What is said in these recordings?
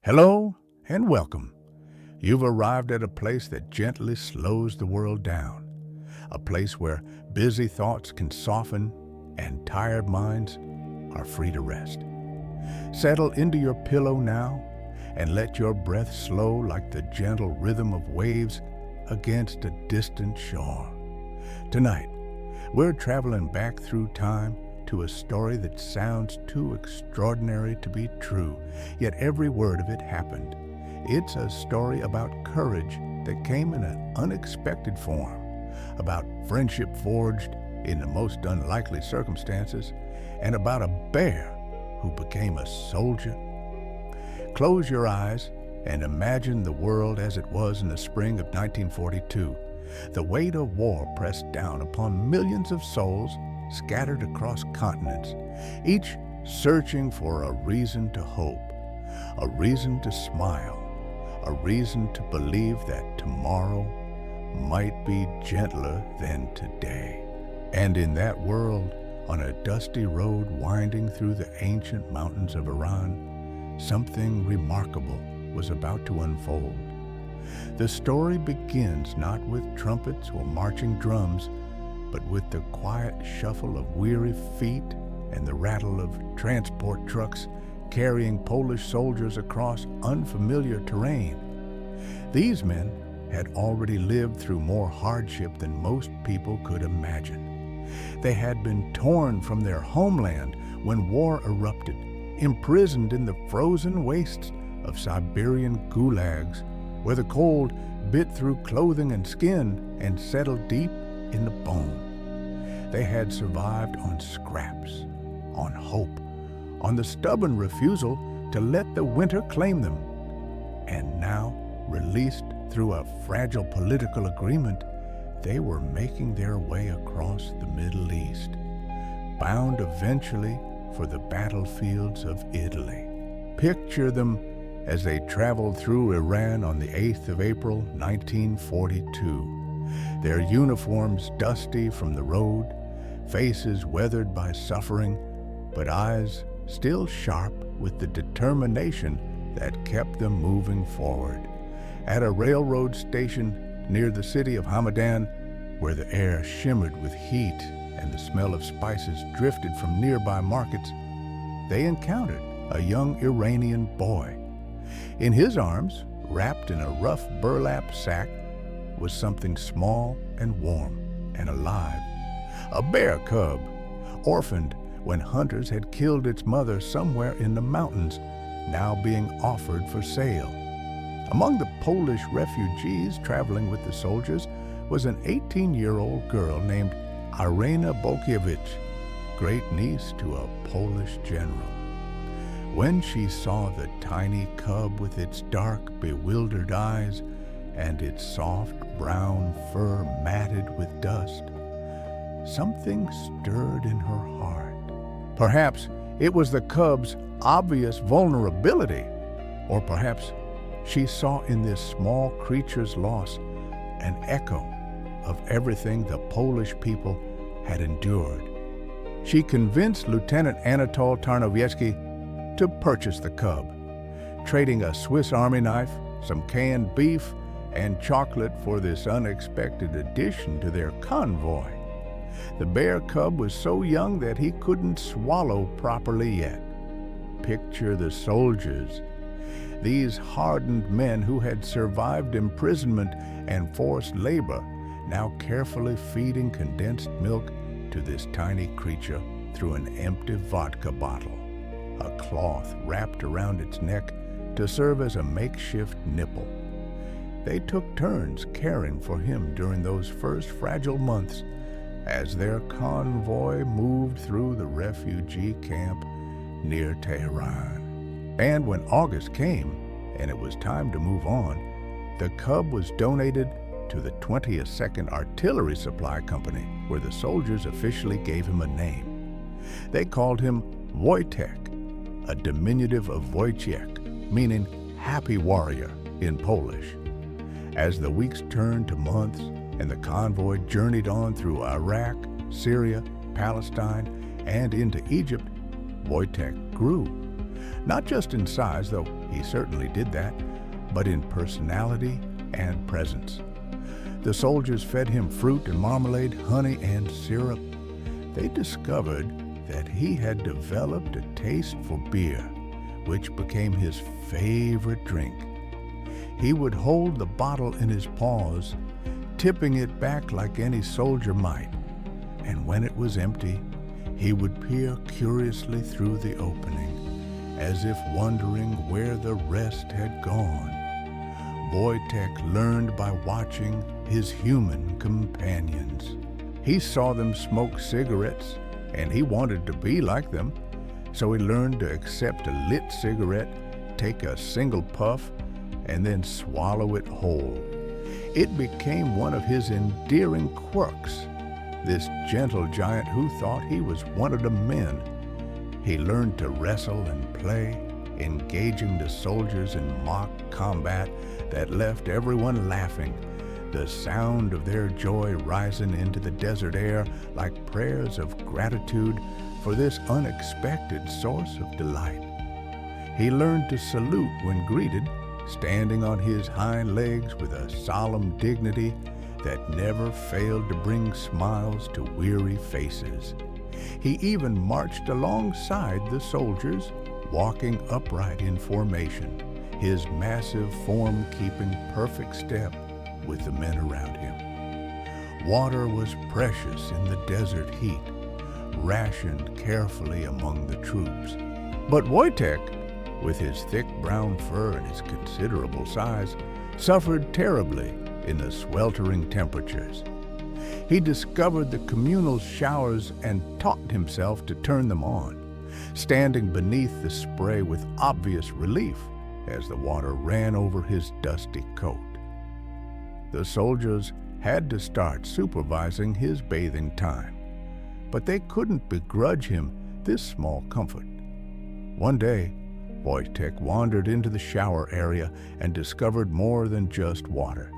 Hello and welcome. You've arrived at a place that gently slows the world down, a place where busy thoughts can soften and tired minds are free to rest. Settle into your pillow now and let your breath slow like the gentle rhythm of waves against a distant shore. Tonight, we're traveling back through time to a story that sounds too extraordinary to be true, yet every word of it happened. It's a story about courage that came in an unexpected form, about friendship forged in the most unlikely circumstances, and about a bear who became a soldier. Close your eyes and imagine the world as it was in the spring of 1942. The weight of war pressed down upon millions of souls scattered across continents, each searching for a reason to hope, a reason to smile, a reason to believe that tomorrow might be gentler than today. And in that world, on a dusty road winding through the ancient mountains of Iran, something remarkable was about to unfold. The story begins not with trumpets or marching drums, but with the quiet shuffle of weary feet and the rattle of transport trucks carrying Polish soldiers across unfamiliar terrain. These men had already lived through more hardship than most people could imagine. They had been torn from their homeland when war erupted, imprisoned in the frozen wastes of Siberian gulags, where the cold bit through clothing and skin and settled deep in the bone. They had survived on scraps, on hope, on the stubborn refusal to let the winter claim them. And now, released through a fragile political agreement, they were making their way across the Middle East, bound eventually for the battlefields of Italy. Picture them as they traveled through Iran on the 8th of April, 1942. Their uniforms dusty from the road, faces weathered by suffering, but eyes still sharp with the determination that kept them moving forward. At a railroad station near the city of Hamadan, where the air shimmered with heat and the smell of spices drifted from nearby markets, they encountered a young Iranian boy. In his arms, wrapped in a rough burlap sack, was something small and warm and alive. A bear cub, orphaned when hunters had killed its mother somewhere in the mountains, now being offered for sale. Among the Polish refugees traveling with the soldiers was an 18-year-old girl named Irena Bokiewicz, great niece to a Polish general. When she saw the tiny cub with its dark, bewildered eyes and its soft brown fur matted with dust, something stirred in her heart. Perhaps it was the cub's obvious vulnerability, or perhaps she saw in this small creature's loss an echo of everything the Polish people had endured. She convinced Lieutenant Anatol Tarnowiecki to purchase the cub, trading a Swiss Army knife, some canned beef, and chocolate for this unexpected addition to their convoy. The bear cub was so young that he couldn't swallow properly yet. Picture the soldiers, these hardened men who had survived imprisonment and forced labor, now carefully feeding condensed milk to this tiny creature through an empty vodka bottle, a cloth wrapped around its neck to serve as a makeshift nipple. They took turns caring for him during those first fragile months as their convoy moved through the refugee camp near Tehran. And when August came and it was time to move on, the cub was donated to the 22nd Artillery Supply Company, where the soldiers officially gave him a name. They called him Wojtek, a diminutive of Wojciech, meaning happy warrior in Polish. As the weeks turned to months and the convoy journeyed on through Iraq, Syria, Palestine, and into Egypt, Wojtek grew. Not just in size, though He certainly did that, but in personality and presence. The soldiers fed him fruit and marmalade, honey and syrup. They discovered that he had developed a taste for beer, which became his favorite drink. He would hold the bottle in his paws, tipping it back like any soldier might, and when it was empty, he would peer curiously through the opening, as if wondering where the rest had gone. Wojtek learned by watching his human companions. He saw them smoke cigarettes, and he wanted to be like them, so he learned to accept a lit cigarette, take a single puff, and then swallow it whole. It became one of his endearing quirks, this gentle giant who thought he was one of the men. He learned to wrestle and play, engaging the soldiers in mock combat that left everyone laughing, the sound of their joy rising into the desert air like prayers of gratitude for this unexpected source of delight. He learned to salute when greeted, standing on his hind legs with a solemn dignity that never failed to bring smiles to weary faces. He even marched alongside the soldiers, walking upright in formation, his massive form keeping perfect step with the men around him. Water was precious in the desert heat, rationed carefully among the troops. But Wojtek, with his thick brown fur and his considerable size, suffered terribly in the sweltering temperatures. He discovered the communal showers and taught himself to turn them on, standing beneath the spray with obvious relief as the water ran over his dusty coat. The soldiers had to start supervising his bathing time, but they couldn't begrudge him this small comfort. One day, Wojtek wandered into the shower area and discovered more than just water.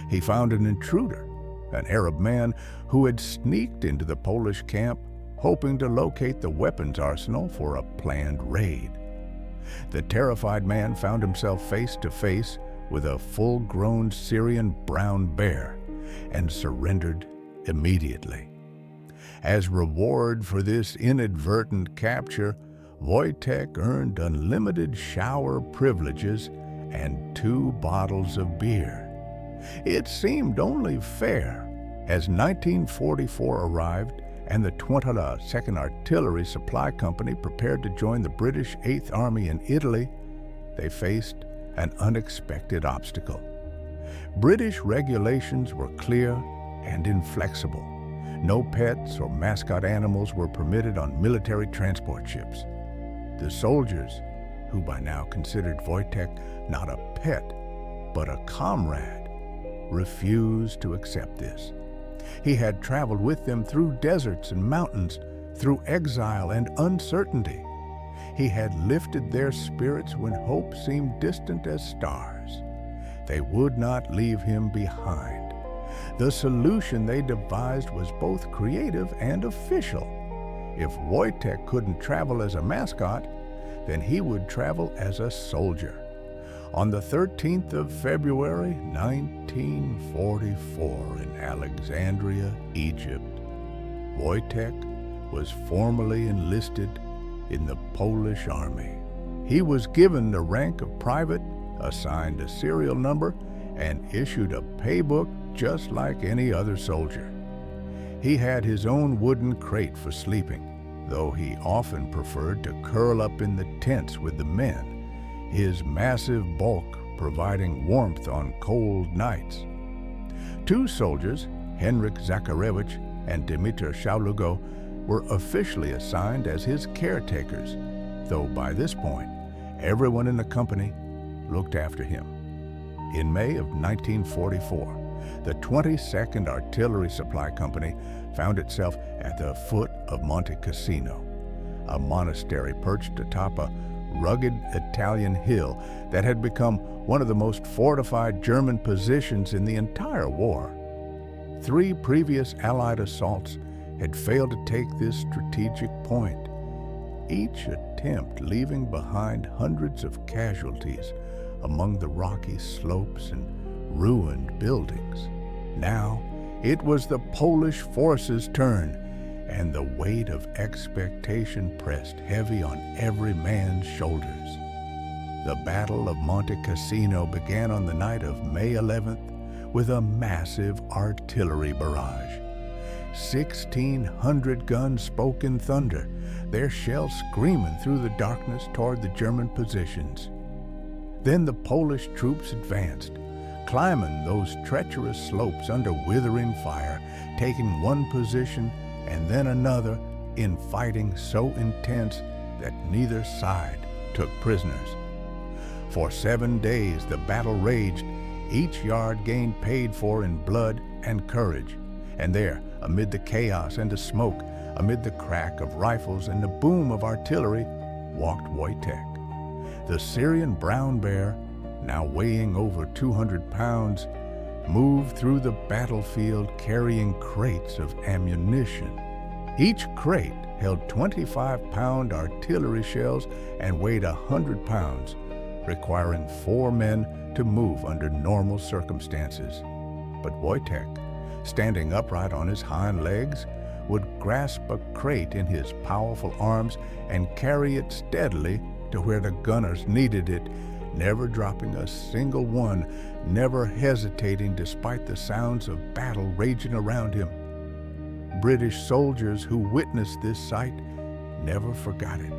He found an intruder, an Arab man who had sneaked into the Polish camp, hoping to locate the weapons arsenal for a planned raid. The terrified man found himself face to face with a full-grown Syrian brown bear and surrendered immediately. As reward for this inadvertent capture, Wojtek earned unlimited shower privileges and 2 bottles of beer. It seemed only fair. As 1944 arrived and the 22nd Artillery Supply Company prepared to join the British 8th Army in Italy, they faced an unexpected obstacle. British regulations were clear and inflexible. No pets or mascot animals were permitted on military transport ships. The soldiers, who by now considered Wojtek not a pet, but a comrade, refused to accept this. He had traveled with them through deserts and mountains, through exile and uncertainty. He had lifted their spirits when hope seemed distant as stars. They would not leave him behind. The solution they devised was both creative and official. If Wojtek couldn't travel as a mascot, then he would travel as a soldier. On the 13th of February, 1944, in Alexandria, Egypt, Wojtek was formally enlisted in the Polish army. He was given the rank of private, assigned a serial number, and issued a paybook just like any other soldier. He had his own wooden crate for sleeping, though he often preferred to curl up in the tents with the men, his massive bulk providing warmth on cold nights. 2 soldiers, Henryk Zakharevich and Dmitry Shalugo, were officially assigned as his caretakers, though by this point, everyone in the company looked after him. In May of 1944, the 22nd Artillery Supply Company found itself at the foot of Monte Cassino, a monastery perched atop a rugged Italian hill that had become one of the most fortified German positions in the entire war. 3 previous Allied assaults had failed to take this strategic point. Each attempt, leaving behind hundreds of casualties among the rocky slopes and ruined buildings. Now, it was the Polish forces' turn, and the weight of expectation pressed heavy on every man's shoulders. The Battle of Monte Cassino began on the night of May 11th with a massive artillery barrage. 1,600 guns spoke in thunder, their shells screaming through the darkness toward the German positions. Then the Polish troops advanced, climbing those treacherous slopes under withering fire, taking one position and then another in fighting so intense that neither side took prisoners. For 7 days the battle raged, each yard gained paid for in blood and courage. And there, amid the chaos and the smoke, amid the crack of rifles and the boom of artillery, walked Wojtek. The Syrian brown bear, now weighing over 200 pounds, moved through the battlefield carrying crates of ammunition. Each crate held 25-pound artillery shells and weighed 100 pounds, requiring 4 men to move under normal circumstances. But Wojtek, standing upright on his hind legs, would grasp a crate in his powerful arms and carry it steadily to where the gunners needed it, never dropping a single one, never hesitating despite the sounds of battle raging around him. British soldiers who witnessed this sight never forgot it.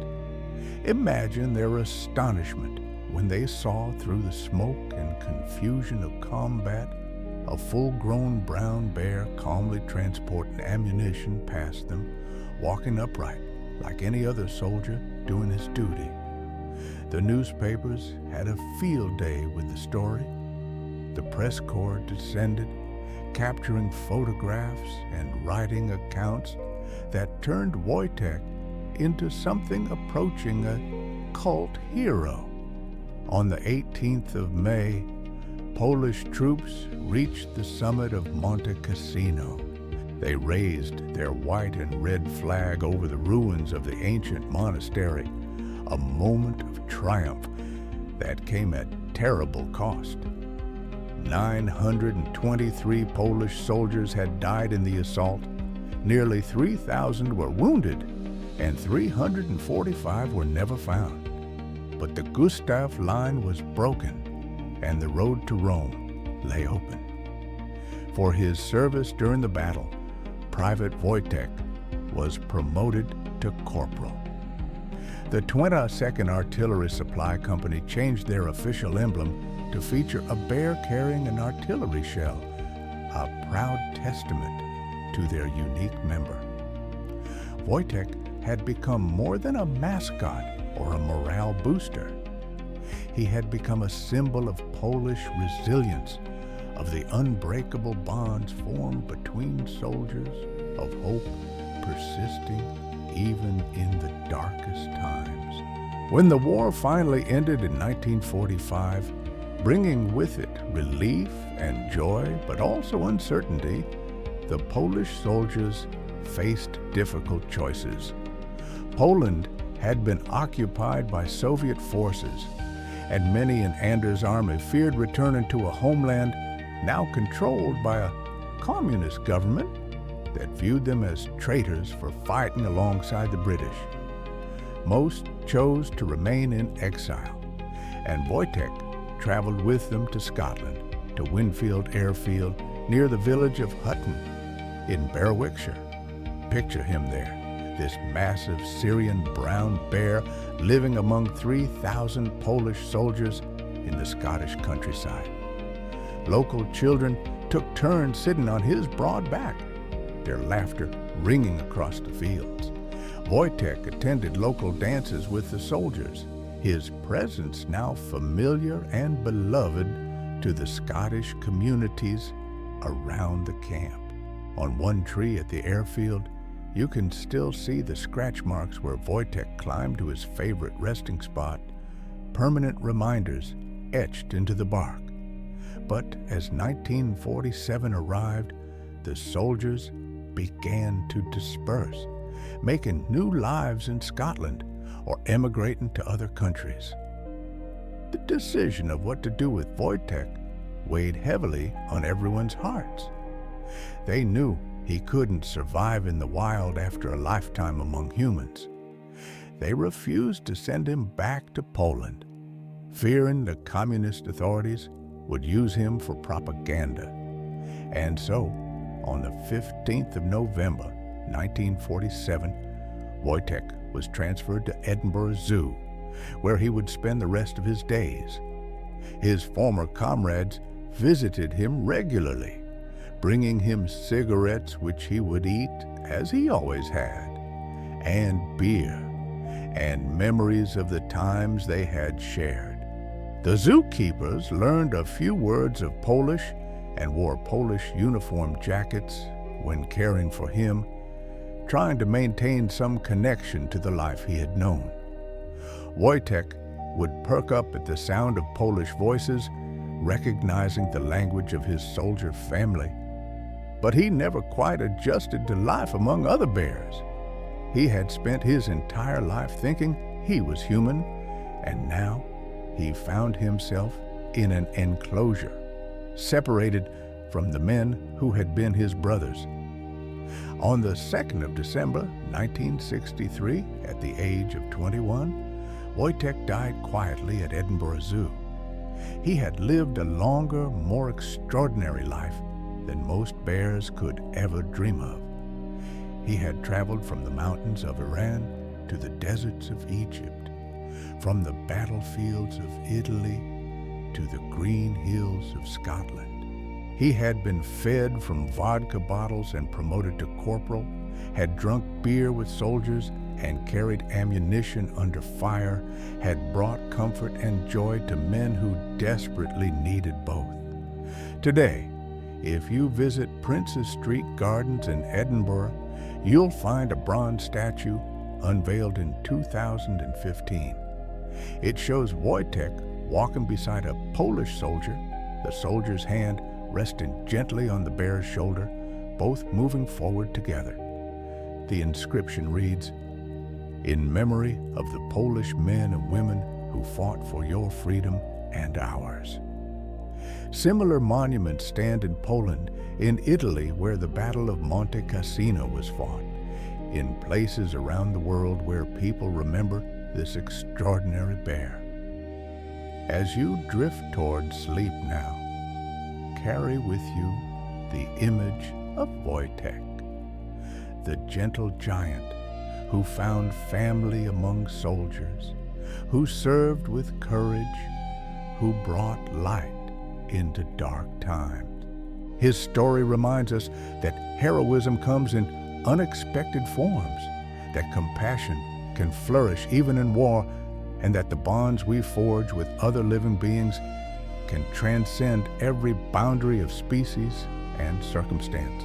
Imagine their astonishment when they saw through the smoke and confusion of combat a full-grown brown bear calmly transporting ammunition past them, walking upright like any other soldier doing his duty. The newspapers had a field day with the story. The press corps descended, capturing photographs and writing accounts that turned Wojtek into something approaching a cult hero. On the 18th of May, Polish troops reached the summit of Monte Cassino. They raised their white and red flag over the ruins of the ancient monastery, a moment of triumph that came at terrible cost. 923 Polish soldiers had died in the assault, nearly 3,000 were wounded, and 345 were never found. But the Gustav line was broken, and the road to Rome lay open. For his service during the battle, Private Wojtek was promoted to corporal. The 22nd Artillery Supply Company changed their official emblem to feature a bear carrying an artillery shell, a proud testament to their unique member. Wojtek had become more than a mascot or a morale booster. He had become a symbol of Polish resilience, of the unbreakable bonds formed between soldiers, of hope persisting even in the darkest times. When the war finally ended in 1945, bringing with it relief and joy, but also uncertainty, the Polish soldiers faced difficult choices. Poland had been occupied by Soviet forces, and many in Anders' army feared returning to a homeland now controlled by a communist government that viewed them as traitors for fighting alongside the British. Most chose to remain in exile, and Wojtek traveled with them to Scotland, to Winfield Airfield, near the village of Hutton in Berwickshire. Picture him there, this massive Syrian brown bear living among 3,000 Polish soldiers in the Scottish countryside. Local children took turns sitting on his broad back, their laughter ringing across the fields. Wojtek attended local dances with the soldiers, his presence now familiar and beloved to the Scottish communities around the camp. On one tree at the airfield, you can still see the scratch marks where Wojtek climbed to his favorite resting spot, permanent reminders etched into the bark. But as 1947 arrived, the soldiers began to disperse, making new lives in Scotland, or emigrating to other countries. The decision of what to do with Wojtek weighed heavily on everyone's hearts. They knew he couldn't survive in the wild after a lifetime among humans. They refused to send him back to Poland, fearing the communist authorities would use him for propaganda. And so, on the 15th of November, 1947, Wojtek was transferred to Edinburgh Zoo, where he would spend the rest of his days. His former comrades visited him regularly, bringing him cigarettes which he would eat, as he always had, and beer, and memories of the times they had shared. The zookeepers learned a few words of Polish and wore Polish uniform jackets when caring for him, trying to maintain some connection to the life he had known. Wojtek would perk up at the sound of Polish voices, recognizing the language of his soldier family. But he never quite adjusted to life among other bears. He had spent his entire life thinking he was human, and now he found himself in an enclosure, separated from the men who had been his brothers. On the 2nd of December, 1963, at the age of 21, Wojtek died quietly at Edinburgh Zoo. He had lived a longer, more extraordinary life than most bears could ever dream of. He had traveled from the mountains of Iran to the deserts of Egypt, from the battlefields of Italy to the green hills of Scotland. He had been fed from vodka bottles and promoted to corporal, had drunk beer with soldiers and carried ammunition under fire, had brought comfort and joy to men who desperately needed both. Today, if you visit Princes Street Gardens in Edinburgh, you'll find a bronze statue unveiled in 2015. It shows Wojtek walking beside a Polish soldier, the soldier's hand resting gently on the bear's shoulder, both moving forward together. The inscription reads, "In memory of the Polish men and women who fought for your freedom and ours." Similar monuments stand in Poland, in Italy where the Battle of Monte Cassino was fought, in places around the world where people remember this extraordinary bear. As you drift toward sleep now, carry with you the image of Wojtek, the gentle giant who found family among soldiers, who served with courage, who brought light into dark times. His story reminds us that heroism comes in unexpected forms, that compassion can flourish even in war, and that the bonds we forge with other living beings can transcend every boundary of species and circumstance.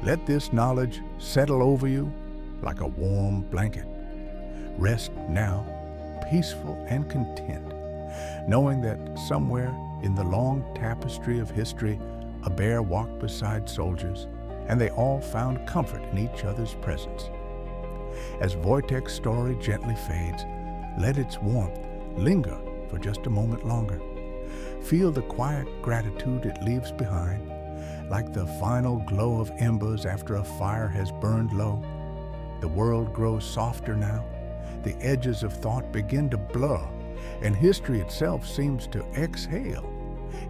Let this knowledge settle over you like a warm blanket. Rest now, peaceful and content, knowing that somewhere in the long tapestry of history, a bear walked beside soldiers, and they all found comfort in each other's presence. As Wojtek's story gently fades, let its warmth linger for just a moment longer. Feel the quiet gratitude it leaves behind, like the final glow of embers after a fire has burned low. The world grows softer now, the edges of thought begin to blur, and history itself seems to exhale.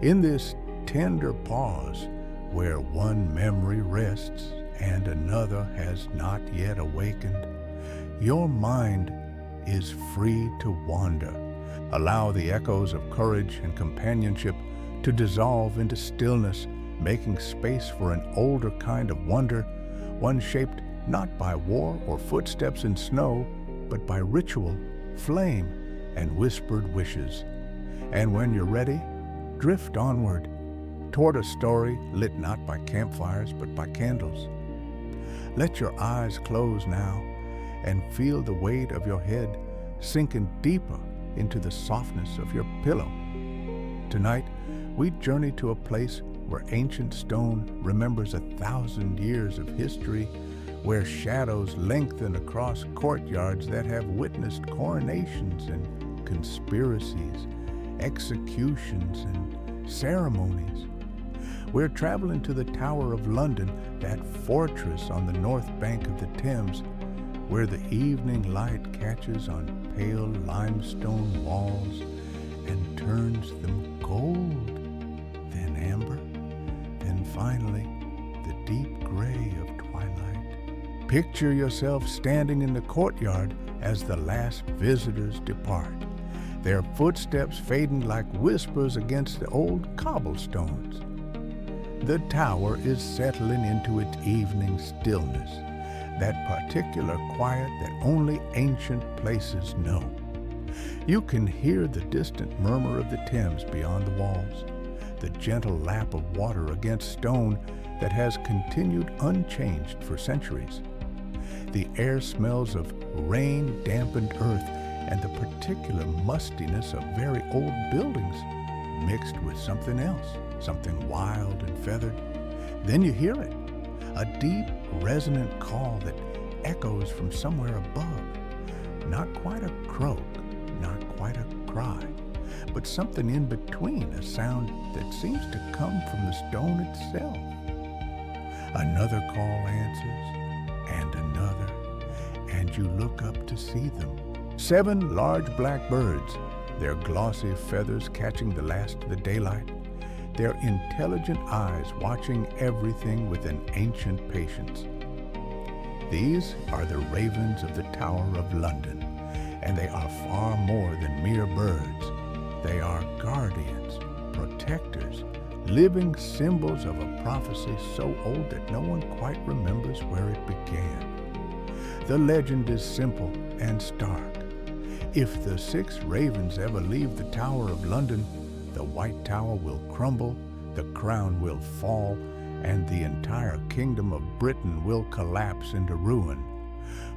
In this tender pause, where one memory rests and another has not yet awakened, your mind is free to wander. Allow the echoes of courage and companionship to dissolve into stillness, making space for an older kind of wonder, one shaped not by war or footsteps in snow, but by ritual, flame, and whispered wishes. And when you're ready, drift onward toward a story lit not by campfires, but by candles. Let your eyes close now and feel the weight of your head sinking deeper into the softness of your pillow. Tonight, we journey to a place where ancient stone remembers 1,000 years of history, where shadows lengthen across courtyards that have witnessed coronations and conspiracies, executions and ceremonies. We're traveling to the Tower of London, that fortress on the north bank of the Thames, where the evening light catches on pale limestone walls and turns them gold, then amber, then finally the deep gray of twilight. Picture yourself standing in the courtyard as the last visitors depart, their footsteps fading like whispers against the old cobblestones. The tower is settling into its evening stillness, that particular quiet that only ancient places know. You can hear the distant murmur of the Thames beyond the walls, the gentle lap of water against stone that has continued unchanged for centuries. The air smells of rain-dampened earth and the particular mustiness of very old buildings mixed with something else, something wild and feathered. Then you hear it, a deep, resonant call that echoes from somewhere above. Not quite a croak, not quite a cry, but something in between, a sound that seems to come from the stone itself. Another call answers, and another, and you look up to see them. 7 large black birds, their glossy feathers catching the last of the daylight, their intelligent eyes watching everything with an ancient patience. These are the ravens of the Tower of London, and they are far more than mere birds. They are guardians, protectors, living symbols of a prophecy so old that no one quite remembers where it began. The legend is simple and stark. If the 6 ravens ever leave the Tower of London, the White Tower will crumble, the crown will fall, and the entire kingdom of Britain will collapse into ruin.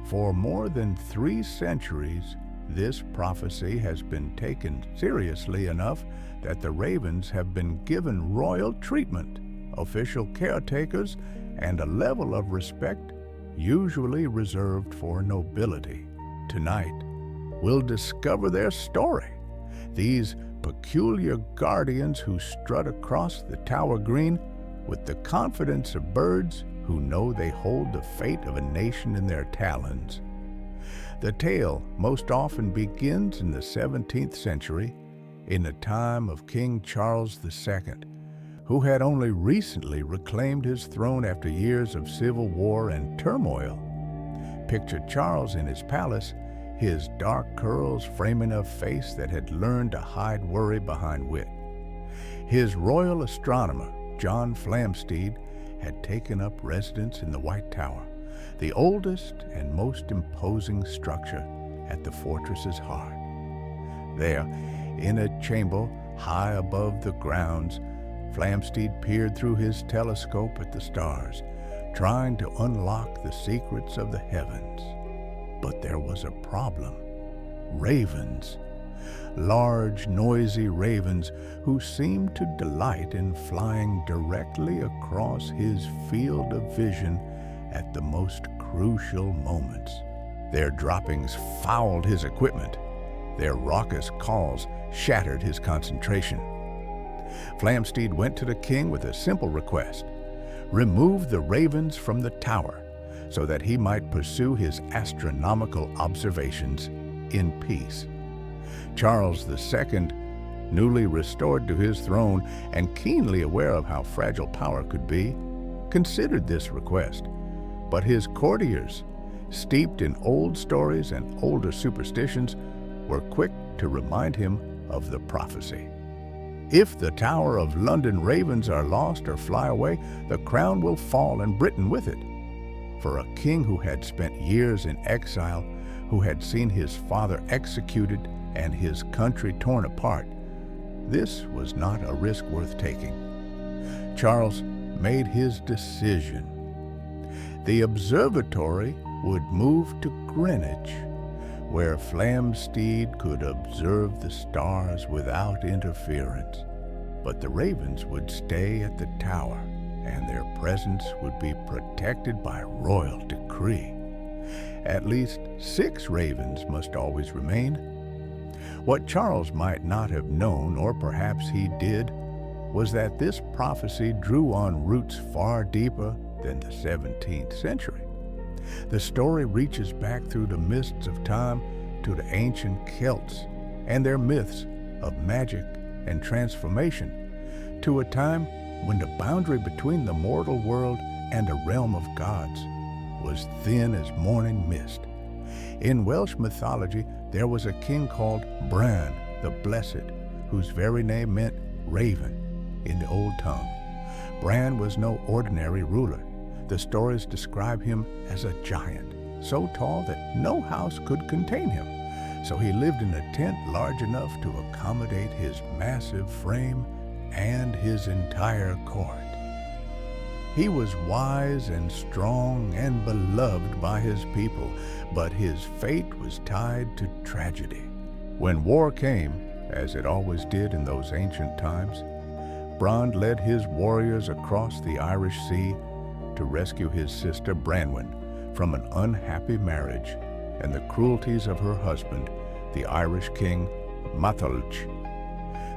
For more than 3 centuries, this prophecy has been taken seriously enough that the ravens have been given royal treatment, official caretakers, and a level of respect usually reserved for nobility. Tonight, we'll discover their story. These peculiar guardians who strut across the Tower Green with the confidence of birds who know they hold the fate of a nation in their talons. The tale most often begins in the 17th century, in the time of King Charles II, who had only recently reclaimed his throne after years of civil war and turmoil. Picture Charles in his palace, his dark curls framing a face that had learned to hide worry behind wit. His royal astronomer, John Flamsteed, had taken up residence in the White Tower, the oldest and most imposing structure at the fortress's heart. There, in a chamber high above the grounds, Flamsteed peered through his telescope at the stars, trying to unlock the secrets of the heavens. But there was a problem. Ravens. Large, noisy ravens who seemed to delight in flying directly across his field of vision at the most crucial moments. Their droppings fouled his equipment. Their raucous calls shattered his concentration. Flamsteed went to the king with a simple request: remove the ravens from the tower so that he might pursue his astronomical observations in peace. Charles II, newly restored to his throne and keenly aware of how fragile power could be, considered this request. But his courtiers, steeped in old stories and older superstitions, were quick to remind him of the prophecy. If the Tower of London ravens are lost or fly away, the crown will fall and Britain with it. For a king who had spent years in exile, who had seen his father executed and his country torn apart, this was not a risk worth taking. Charles made his decision. The observatory would move to Greenwich, where Flamsteed could observe the stars without interference. But the ravens would stay at the tower, and their presence would be protected by royal decree. At least 6 ravens must always remain. What Charles might not have known, or perhaps he did, was that this prophecy drew on roots far deeper than the 17th century. The story reaches back through the mists of time to the ancient Celts and their myths of magic and transformation, to a time when the boundary between the mortal world and the realm of gods was thin as morning mist. In Welsh mythology, there was a king called Bran the Blessed, whose very name meant raven in the old tongue. Bran was no ordinary ruler. The stories describe him as a giant, so tall that no house could contain him. So he lived in a tent large enough to accommodate his massive frame and his entire court. He was wise and strong and beloved by his people, but his fate was tied to tragedy. When war came, as it always did in those ancient times, Bran led his warriors across the Irish Sea to rescue his sister Branwen from an unhappy marriage and the cruelties of her husband, the Irish king Matholwch.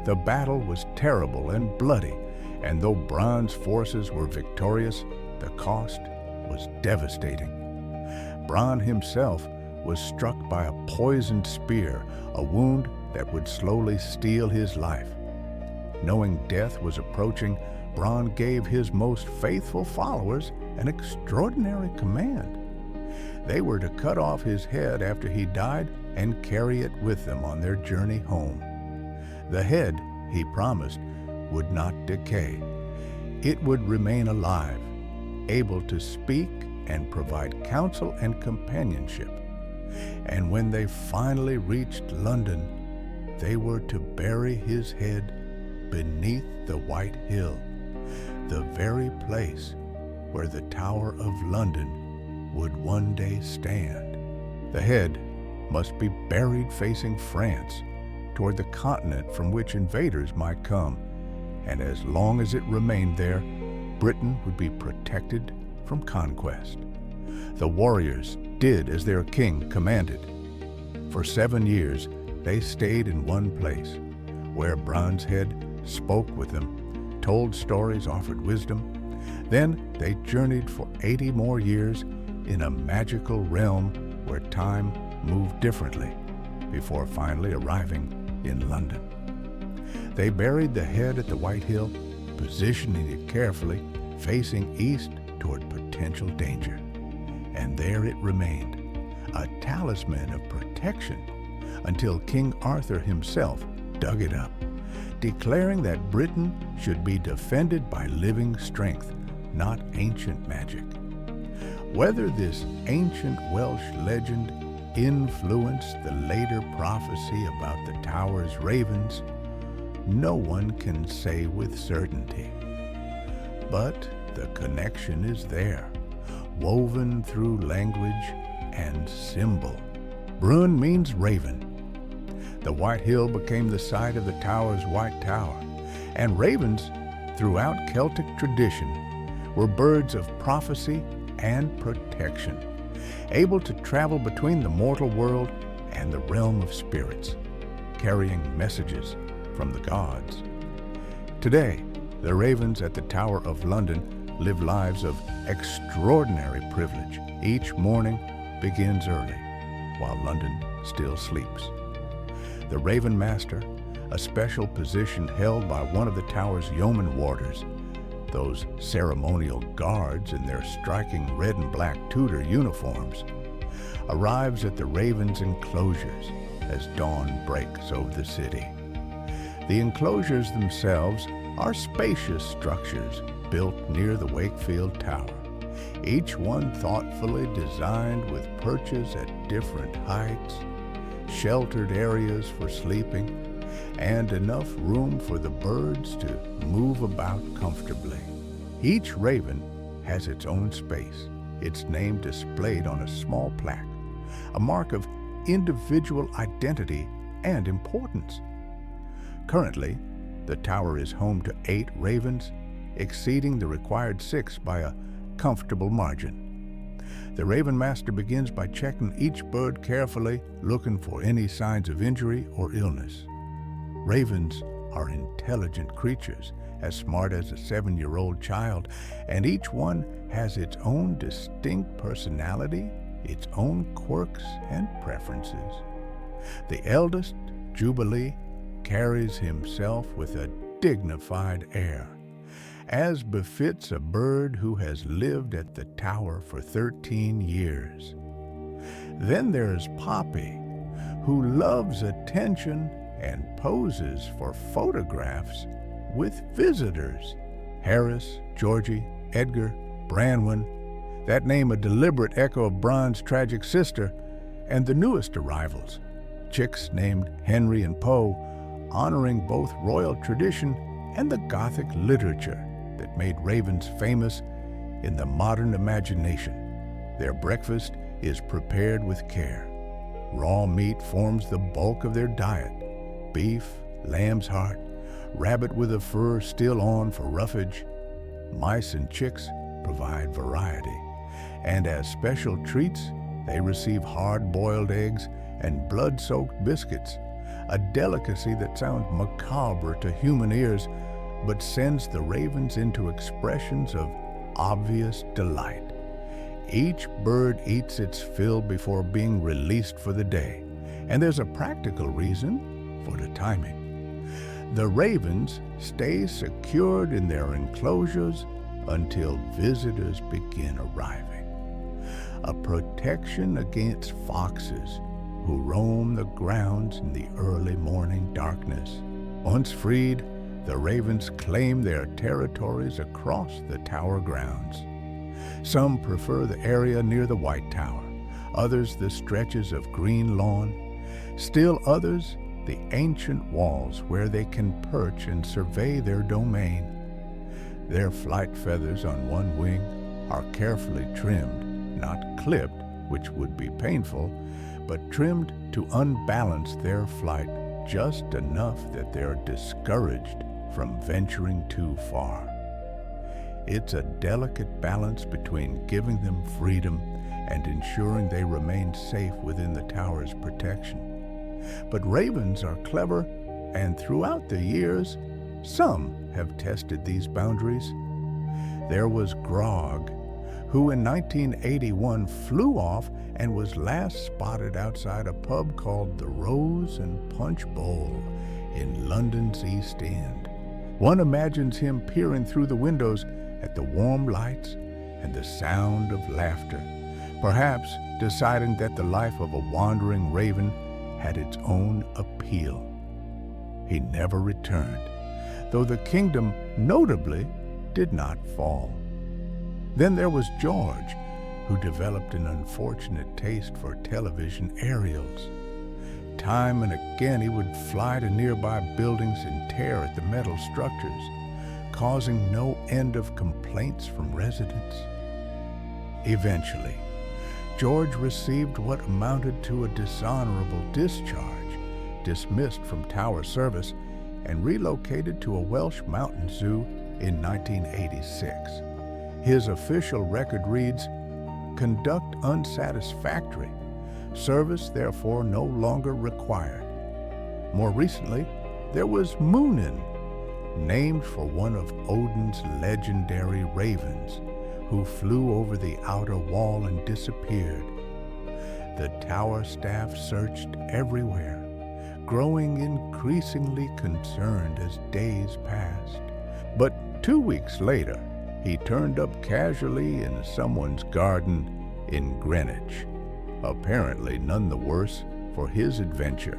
The battle was terrible and bloody, and though Bran's forces were victorious, the cost was devastating. Bran himself was struck by a poisoned spear, a wound that would slowly steal his life. Knowing death was approaching, Bran gave his most faithful followers an extraordinary command. They were to cut off his head after he died and carry it with them on their journey home. The head, he promised, would not decay. It would remain alive, able to speak and provide counsel and companionship. And when they finally reached London, they were to bury his head beneath the White Hill, the very place where the Tower of London would one day stand. The head must be buried facing France, toward the continent from which invaders might come, and as long as it remained there, Britain would be protected from conquest. The warriors did as their king commanded. For 7 years, they stayed in one place, where Bran's head spoke with them, told stories, offered wisdom. Then they journeyed for 80 more years in a magical realm where time moved differently, before finally arriving in London. They buried the head at the White Hill, positioning it carefully, facing east toward potential danger. And there it remained, a talisman of protection, until King Arthur himself dug it up, declaring that Britain should be defended by living strength, not ancient magic. Whether this ancient Welsh legend influenced the later prophecy about the tower's ravens, no one can say with certainty. But the connection is there, woven through language and symbol. Brun means raven. The White Hill became the site of the tower's White Tower, and ravens, throughout Celtic tradition, were birds of prophecy and protection, able to travel between the mortal world and the realm of spirits, carrying messages from the gods. Today, the ravens at the Tower of London live lives of extraordinary privilege. Each morning begins early, while London still sleeps. The Raven Master, a special position held by one of the tower's yeoman warders, those ceremonial guards in their striking red and black Tudor uniforms, arrives at the Raven's enclosures as dawn breaks over the city. The enclosures themselves are spacious structures built near the Wakefield Tower, each one thoughtfully designed with perches at different heights, sheltered areas for sleeping, and enough room for the birds to move about comfortably. Each raven has its own space, its name displayed on a small plaque, a mark of individual identity and importance. Currently, the tower is home to 8 ravens exceeding the required 6 by a comfortable margin. The Raven Master begins by checking each bird carefully, looking for any signs of injury or illness. Ravens are intelligent creatures, as smart as a 7-year-old child, and each one has its own distinct personality, its own quirks and preferences. The eldest, Jubilee, carries himself with a dignified air, as befits a bird who has lived at the tower for 13 years. Then there's Poppy, who loves attention and poses for photographs with visitors. Harris, Georgie, Edgar, Branwen, that name a deliberate echo of Bron's tragic sister, and the newest arrivals, chicks named Henry and Poe, honoring both royal tradition and the Gothic literature that made ravens famous in the modern imagination. Their breakfast is prepared with care. Raw meat forms the bulk of their diet. Beef, lamb's heart, rabbit with a fur still on for roughage. Mice and chicks provide variety. And as special treats, they receive hard-boiled eggs and blood-soaked biscuits, a delicacy that sounds macabre to human ears, but sends the ravens into expressions of obvious delight. Each bird eats its fill before being released for the day, and there's a practical reason for the timing. The ravens stay secured in their enclosures until visitors begin arriving, a protection against foxes who roam the grounds in the early morning darkness. Once freed, the ravens claim their territories across the tower grounds. Some prefer the area near the White Tower, others the stretches of green lawn, still others the ancient walls where they can perch and survey their domain. Their flight feathers on one wing are carefully trimmed, not clipped, which would be painful, but trimmed to unbalance their flight just enough that they're discouraged from venturing too far. It's a delicate balance between giving them freedom and ensuring they remain safe within the tower's protection. But ravens are clever, and throughout the years, some have tested these boundaries. There was Grog, who in 1981 flew off and was last spotted outside a pub called the Rose and Punch Bowl in London's East End. One imagines him peering through the windows at the warm lights and the sound of laughter, perhaps deciding that the life of a wandering raven had its own appeal. He never returned, though the kingdom notably did not fall. Then there was George, who developed an unfortunate taste for television aerials. Time and again he would fly to nearby buildings and tear at the metal structures, causing no end of complaints from residents. Eventually, George received what amounted to a dishonorable discharge, dismissed from tower service, and relocated to a Welsh mountain zoo in 1986. His official record reads, "Conduct unsatisfactory. Service therefore no longer required." More recently, there was Moonin, named for one of Odin's legendary ravens, who flew over the outer wall and disappeared. The tower staff searched everywhere, growing increasingly concerned as days passed. But 2 weeks later, he turned up casually in someone's garden in Greenwich, apparently none the worse for his adventure.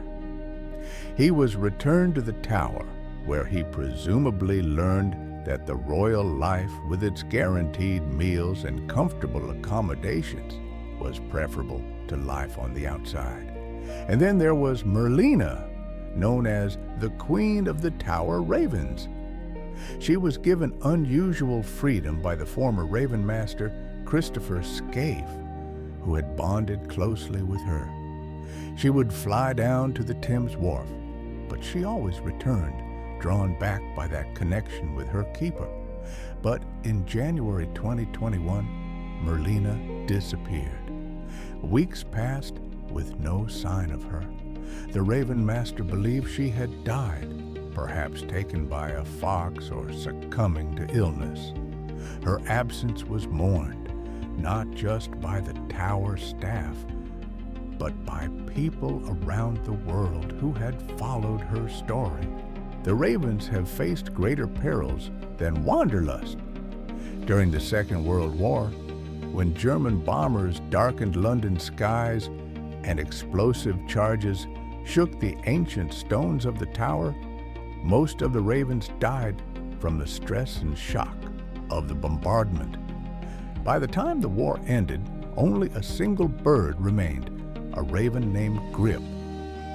He was returned to the tower, where he presumably learned that the royal life with its guaranteed meals and comfortable accommodations was preferable to life on the outside. And then there was Merlina, known as the Queen of the Tower Ravens. She was given unusual freedom by the former Raven Master, Christopher Scaife, who had bonded closely with her. She would fly down to the Thames Wharf, but she always returned, drawn back by that connection with her keeper, But in January 2021, Merlina disappeared. Weeks passed with no sign of her. The Raven Master believed she had died, perhaps taken by a fox or succumbing to illness. Her absence was mourned, not just by the tower staff, but by people around the world who had followed her story. The Ravens have faced greater perils than wanderlust. During the Second World War, when German bombers darkened London skies and explosive charges shook the ancient stones of the tower, most of the ravens died from the stress and shock of the bombardment. By the time the war ended, only a single bird remained, a raven named Grip,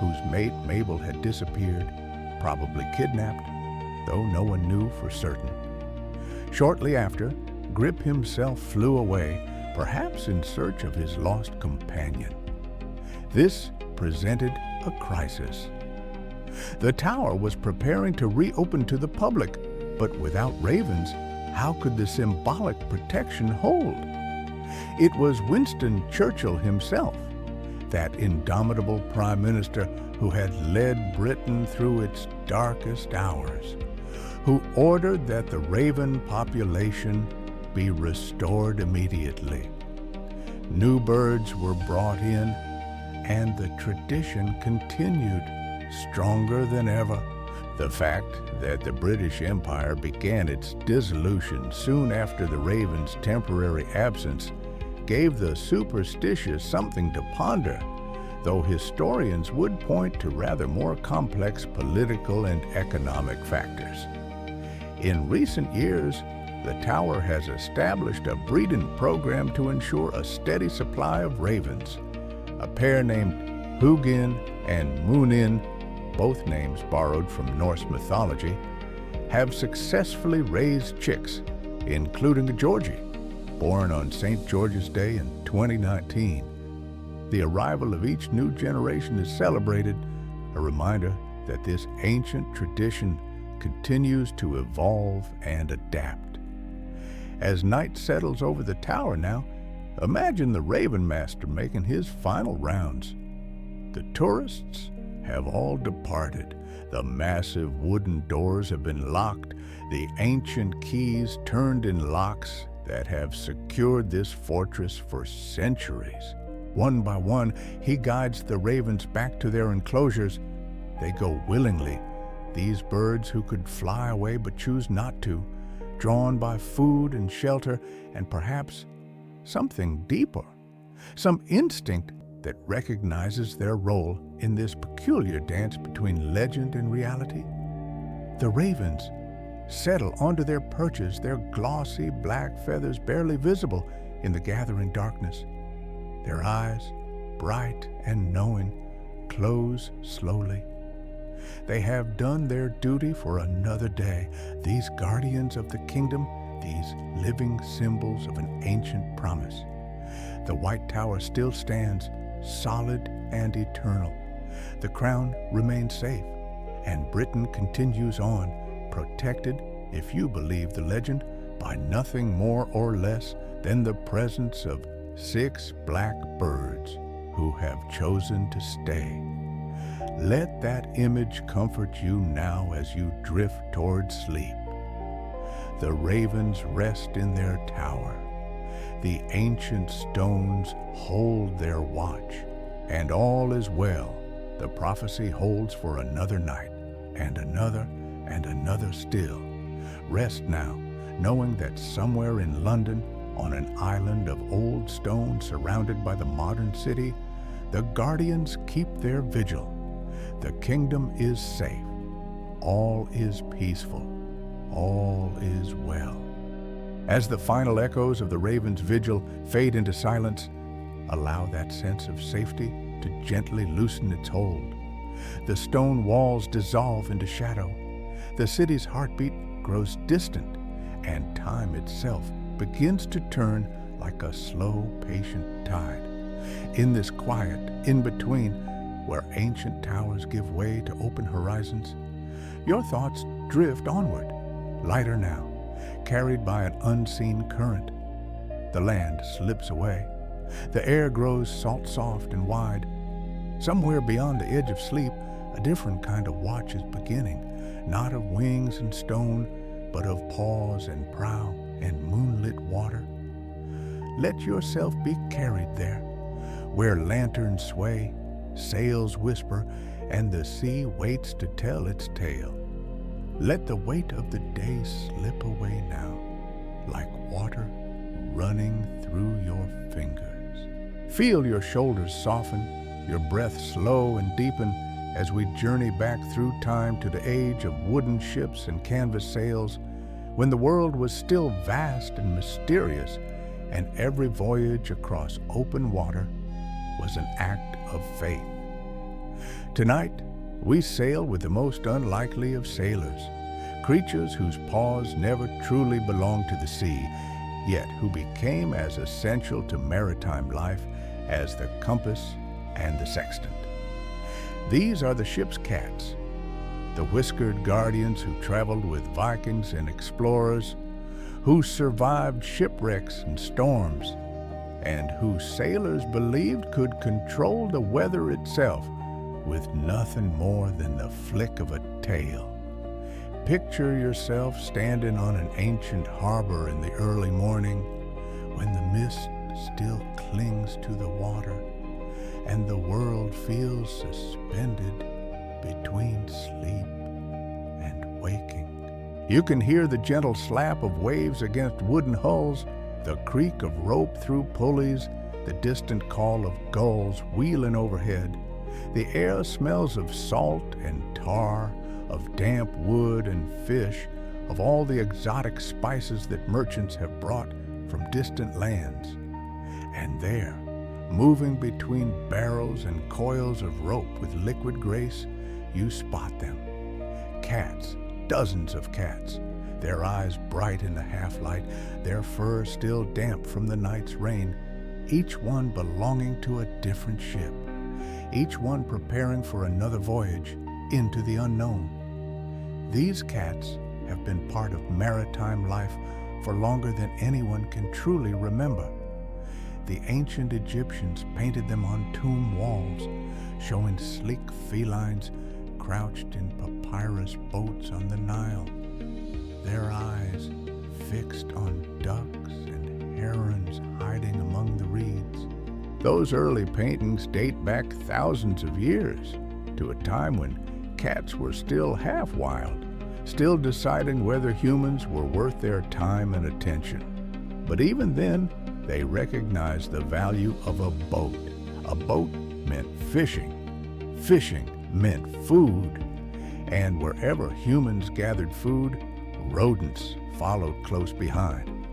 whose mate Mabel had disappeared, probably kidnapped, though no one knew for certain. Shortly after, Grip himself flew away, perhaps in search of his lost companion. This presented a crisis. The tower was preparing to reopen to the public, but without ravens, how could the symbolic protection hold? It was Winston Churchill himself, that indomitable prime minister who had led Britain through its darkest hours, who ordered that the raven population be restored immediately. New birds were brought in, and the tradition continued, stronger than ever. The fact that the British Empire began its dissolution soon after the raven's temporary absence gave the superstitious something to ponder, though historians would point to rather more complex political and economic factors. In recent years, the tower has established a breeding program to ensure a steady supply of ravens. A pair named Hugin and Munin, both names borrowed from Norse mythology, have successfully raised chicks, including a Georgie, born on St. George's Day in 2019. The arrival of each new generation is celebrated, a reminder that this ancient tradition continues to evolve and adapt. As night settles over the tower now, imagine the Raven Master making his final rounds. The tourists have all departed. The massive wooden doors have been locked, the ancient keys turned in locks that have secured this fortress for centuries. One by one, he guides the ravens back to their enclosures. They go willingly, these birds who could fly away but choose not to, drawn by food and shelter and perhaps something deeper, some instinct that recognizes their role in this peculiar dance between legend and reality. The ravens settle onto their perches, their glossy black feathers barely visible in the gathering darkness. Their eyes, bright and knowing, close slowly. They have done their duty for another day, these guardians of the kingdom, these living symbols of an ancient promise. The White Tower still stands, solid and eternal. The crown remains safe, and Britain continues on, protected, if you believe the legend, by nothing more or less than the presence of 6 black birds who have chosen to stay. Let that image comfort you now as you drift toward sleep. The ravens rest in their tower. The ancient stones hold their watch, and all is well. The prophecy holds for another night, and another still. Rest now, knowing that somewhere in London, on an island of old stone surrounded by the modern city, the guardians keep their vigil. The kingdom is safe. All is peaceful. All is well. As the final echoes of the raven's vigil fade into silence, allow that sense of safety to gently loosen its hold. The stone walls dissolve into shadow. The city's heartbeat grows distant, and time itself begins to turn like a slow, patient tide. In this quiet in-between, where ancient towers give way to open horizons, your thoughts drift onward, lighter now, carried by an unseen current. The land slips away. The air grows salt-soft and wide. Somewhere beyond the edge of sleep, a different kind of watch is beginning, not of wings and stone, but of paws and prow and moonlit water. Let yourself be carried there, where lanterns sway, sails whisper, and the sea waits to tell its tale. Let the weight of the day slip away now, like water running through your fingers. Feel your shoulders soften, your breath slow and deepen as we journey back through time to the age of wooden ships and canvas sails, when the world was still vast and mysterious, and every voyage across open water was an act of faith. Tonight, we sail with the most unlikely of sailors, creatures whose paws never truly belonged to the sea, yet who became as essential to maritime life as the compass and the sextant. These are the ship's cats, the whiskered guardians who traveled with Vikings and explorers, who survived shipwrecks and storms, and who sailors believed could control the weather itself with nothing more than the flick of a tail. Picture yourself standing on an ancient harbor in the early morning, when the mist still clings to the water and the world feels suspended between sleep and waking. You can hear the gentle slap of waves against wooden hulls, the creak of rope through pulleys, the distant call of gulls wheeling overhead. The air smells of salt and tar, of damp wood and fish, of all the exotic spices that merchants have brought from distant lands. And there, moving between barrels and coils of rope with liquid grace, you spot them. Cats, dozens of cats, their eyes bright in the half-light, their fur still damp from the night's rain, each one belonging to a different ship, each one preparing for another voyage into the unknown. These cats have been part of maritime life for longer than anyone can truly remember. The ancient Egyptians painted them on tomb walls, showing sleek felines crouched in papyrus boats on the Nile, their eyes fixed on ducks and herons hiding among the reeds. Those early paintings date back thousands of years, to a time when cats were still half wild, still deciding whether humans were worth their time and attention. But even then, they recognized the value of a boat. A boat meant fishing. Fishing meant food. And wherever humans gathered food, rodents followed close behind.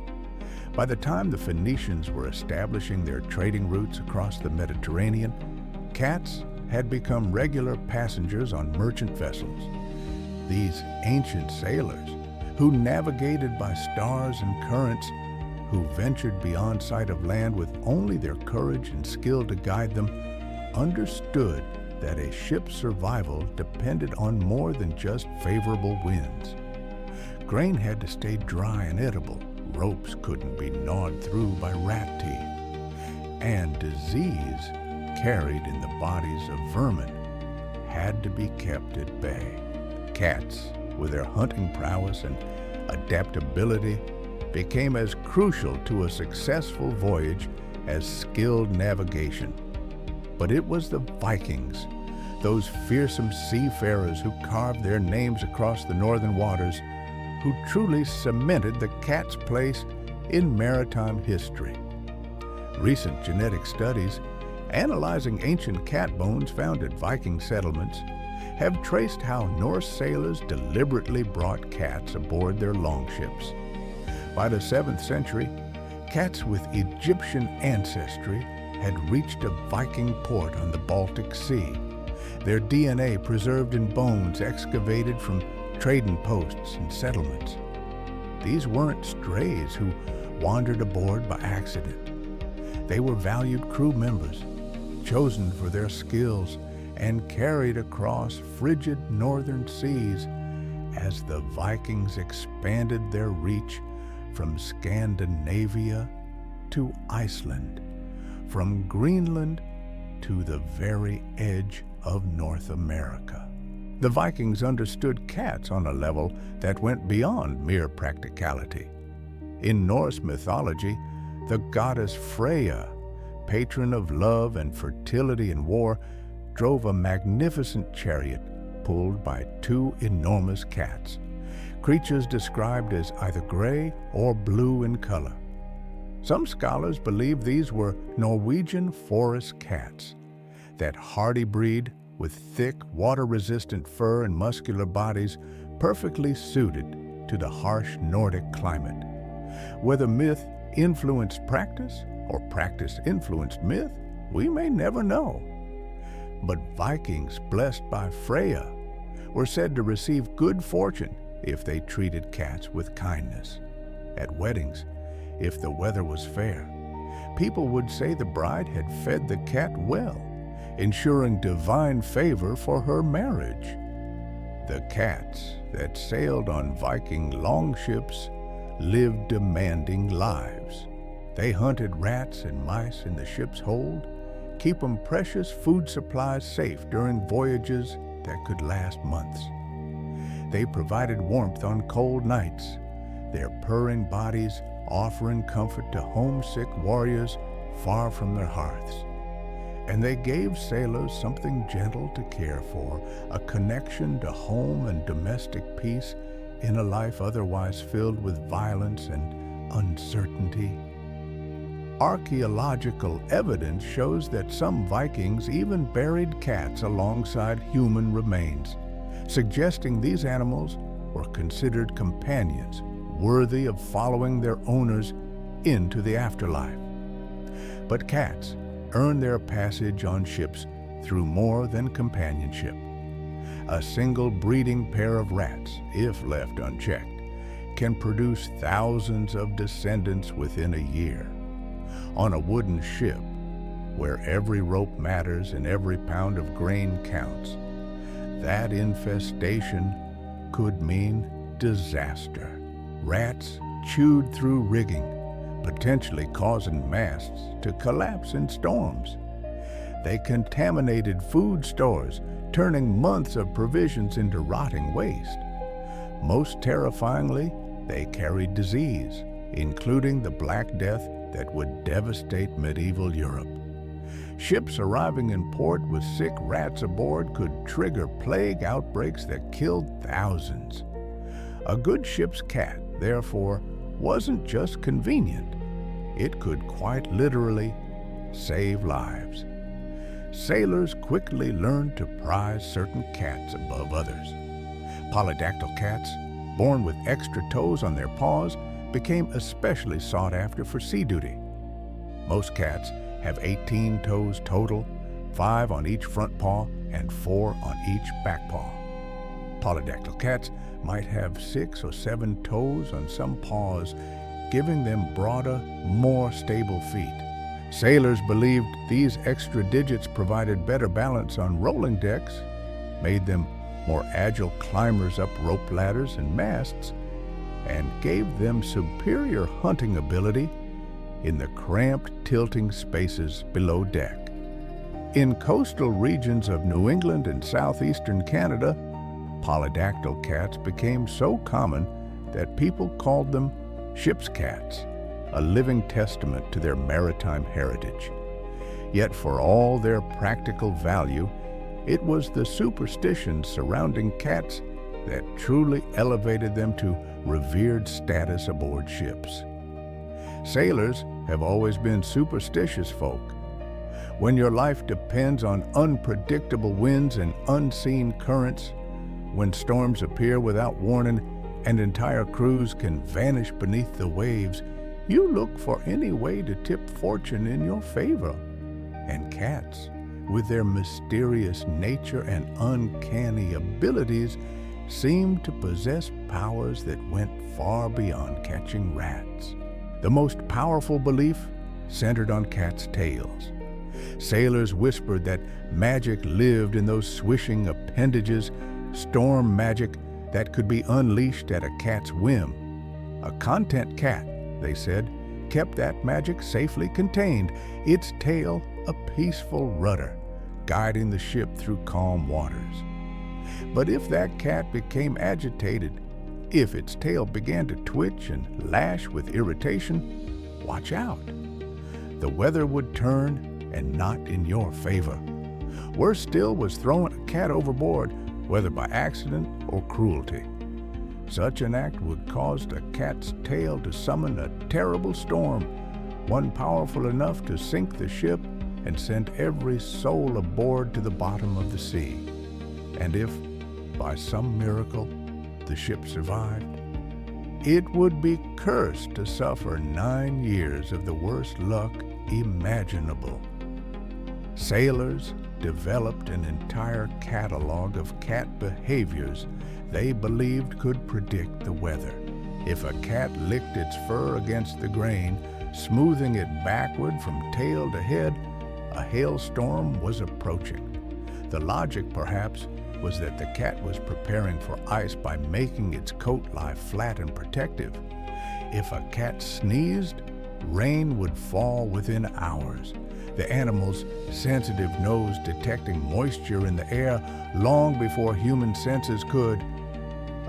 By the time the Phoenicians were establishing their trading routes across the Mediterranean, cats had become regular passengers on merchant vessels. These ancient sailors, who navigated by stars and currents, who ventured beyond sight of land with only their courage and skill to guide them, understood that a ship's survival depended on more than just favorable winds. Grain had to stay dry and edible. Ropes couldn't be gnawed through by rat teeth. And disease, carried in the bodies of vermin, had to be kept at bay. Cats, with their hunting prowess and adaptability, became as crucial to a successful voyage as skilled navigation. But it was the Vikings, those fearsome seafarers who carved their names across the northern waters, who truly cemented the cat's place in maritime history. Recent genetic studies, analyzing ancient cat bones found at Viking settlements, have traced how Norse sailors deliberately brought cats aboard their longships. By the 7th century, cats with Egyptian ancestry had reached a Viking port on the Baltic Sea, their DNA preserved in bones excavated from trading posts and settlements. These weren't strays who wandered aboard by accident. They were valued crew members, chosen for their skills and carried across frigid northern seas as the Vikings expanded their reach from Scandinavia to Iceland, from Greenland to the very edge of North America. The Vikings understood cats on a level that went beyond mere practicality. In Norse mythology, the goddess Freya, patron of love and fertility in war, drove a magnificent chariot pulled by two enormous cats, creatures described as either gray or blue in color. Some scholars believe these were Norwegian forest cats, that hardy breed with thick, water-resistant fur and muscular bodies perfectly suited to the harsh Nordic climate. Whether myth influenced practice or practice influenced myth, we may never know. But Vikings blessed by Freya were said to receive good fortune if they treated cats with kindness. At weddings, if the weather was fair, people would say the bride had fed the cat well, ensuring divine favor for her marriage. The cats that sailed on Viking longships lived demanding lives. They hunted rats and mice in the ship's hold, keeping precious food supplies safe during voyages that could last months. They provided warmth on cold nights, their purring bodies offering comfort to homesick warriors far from their hearths. And they gave sailors something gentle to care for, a connection to home and domestic peace in a life otherwise filled with violence and uncertainty. Archaeological evidence shows that some Vikings even buried cats alongside human remains, suggesting these animals were considered companions worthy of following their owners into the afterlife. But cats earn their passage on ships through more than companionship. A single breeding pair of rats, if left unchecked, can produce thousands of descendants within a year. On a wooden ship, where every rope matters and every pound of grain counts, that infestation could mean disaster. Rats chewed through rigging, potentially causing masts to collapse in storms. They contaminated food stores, turning months of provisions into rotting waste. Most terrifyingly, they carried disease, including the Black Death that would devastate medieval Europe. Ships arriving in port with sick rats aboard could trigger plague outbreaks that killed thousands. A good ship's cat, therefore, wasn't just convenient. It could quite literally save lives. Sailors quickly learned to prize certain cats above others. Polydactyl cats, born with extra toes on their paws, became especially sought after for sea duty. Most cats have 18 toes total, 5 on each front paw and 4 on each back paw. Polydactyl cats might have 6 or 7 toes on some paws, giving them broader, more stable feet. Sailors believed these extra digits provided better balance on rolling decks, made them more agile climbers up rope ladders and masts, and gave them superior hunting ability in the cramped, tilting spaces below deck. In coastal regions of New England and southeastern Canada, polydactyl cats became so common that people called them ship's cats, a living testament to their maritime heritage. Yet for all their practical value, it was the superstitions surrounding cats that truly elevated them to revered status aboard ships. Sailors have always been superstitious folk. When your life depends on unpredictable winds and unseen currents, when storms appear without warning and entire crews can vanish beneath the waves, you look for any way to tip fortune in your favor. And cats, with their mysterious nature and uncanny abilities, seemed to possess powers that went far beyond catching rats. The most powerful belief centered on cats' tails. Sailors whispered that magic lived in those swishing appendages, storm magic that could be unleashed at a cat's whim. A content cat, they said, kept that magic safely contained, its tail a peaceful rudder, guiding the ship through calm waters. But if that cat became agitated, if its tail began to twitch and lash with irritation, watch out. The weather would turn, and not in your favor. Worse still was throwing a cat overboard, whether by accident or cruelty. Such an act would cause the cat's tail to summon a terrible storm, one powerful enough to sink the ship and send every soul aboard to the bottom of the sea. And if, by some miracle, the ship survived, it would be cursed to suffer 9 years of the worst luck imaginable. Sailors developed an entire catalog of cat behaviors they believed could predict the weather. If a cat licked its fur against the grain, smoothing it backward from tail to head, a hailstorm was approaching. The logic, perhaps, was that the cat was preparing for ice by making its coat lie flat and protective. If a cat sneezed, rain would fall within hours, the animal's sensitive nose detecting moisture in the air long before human senses could.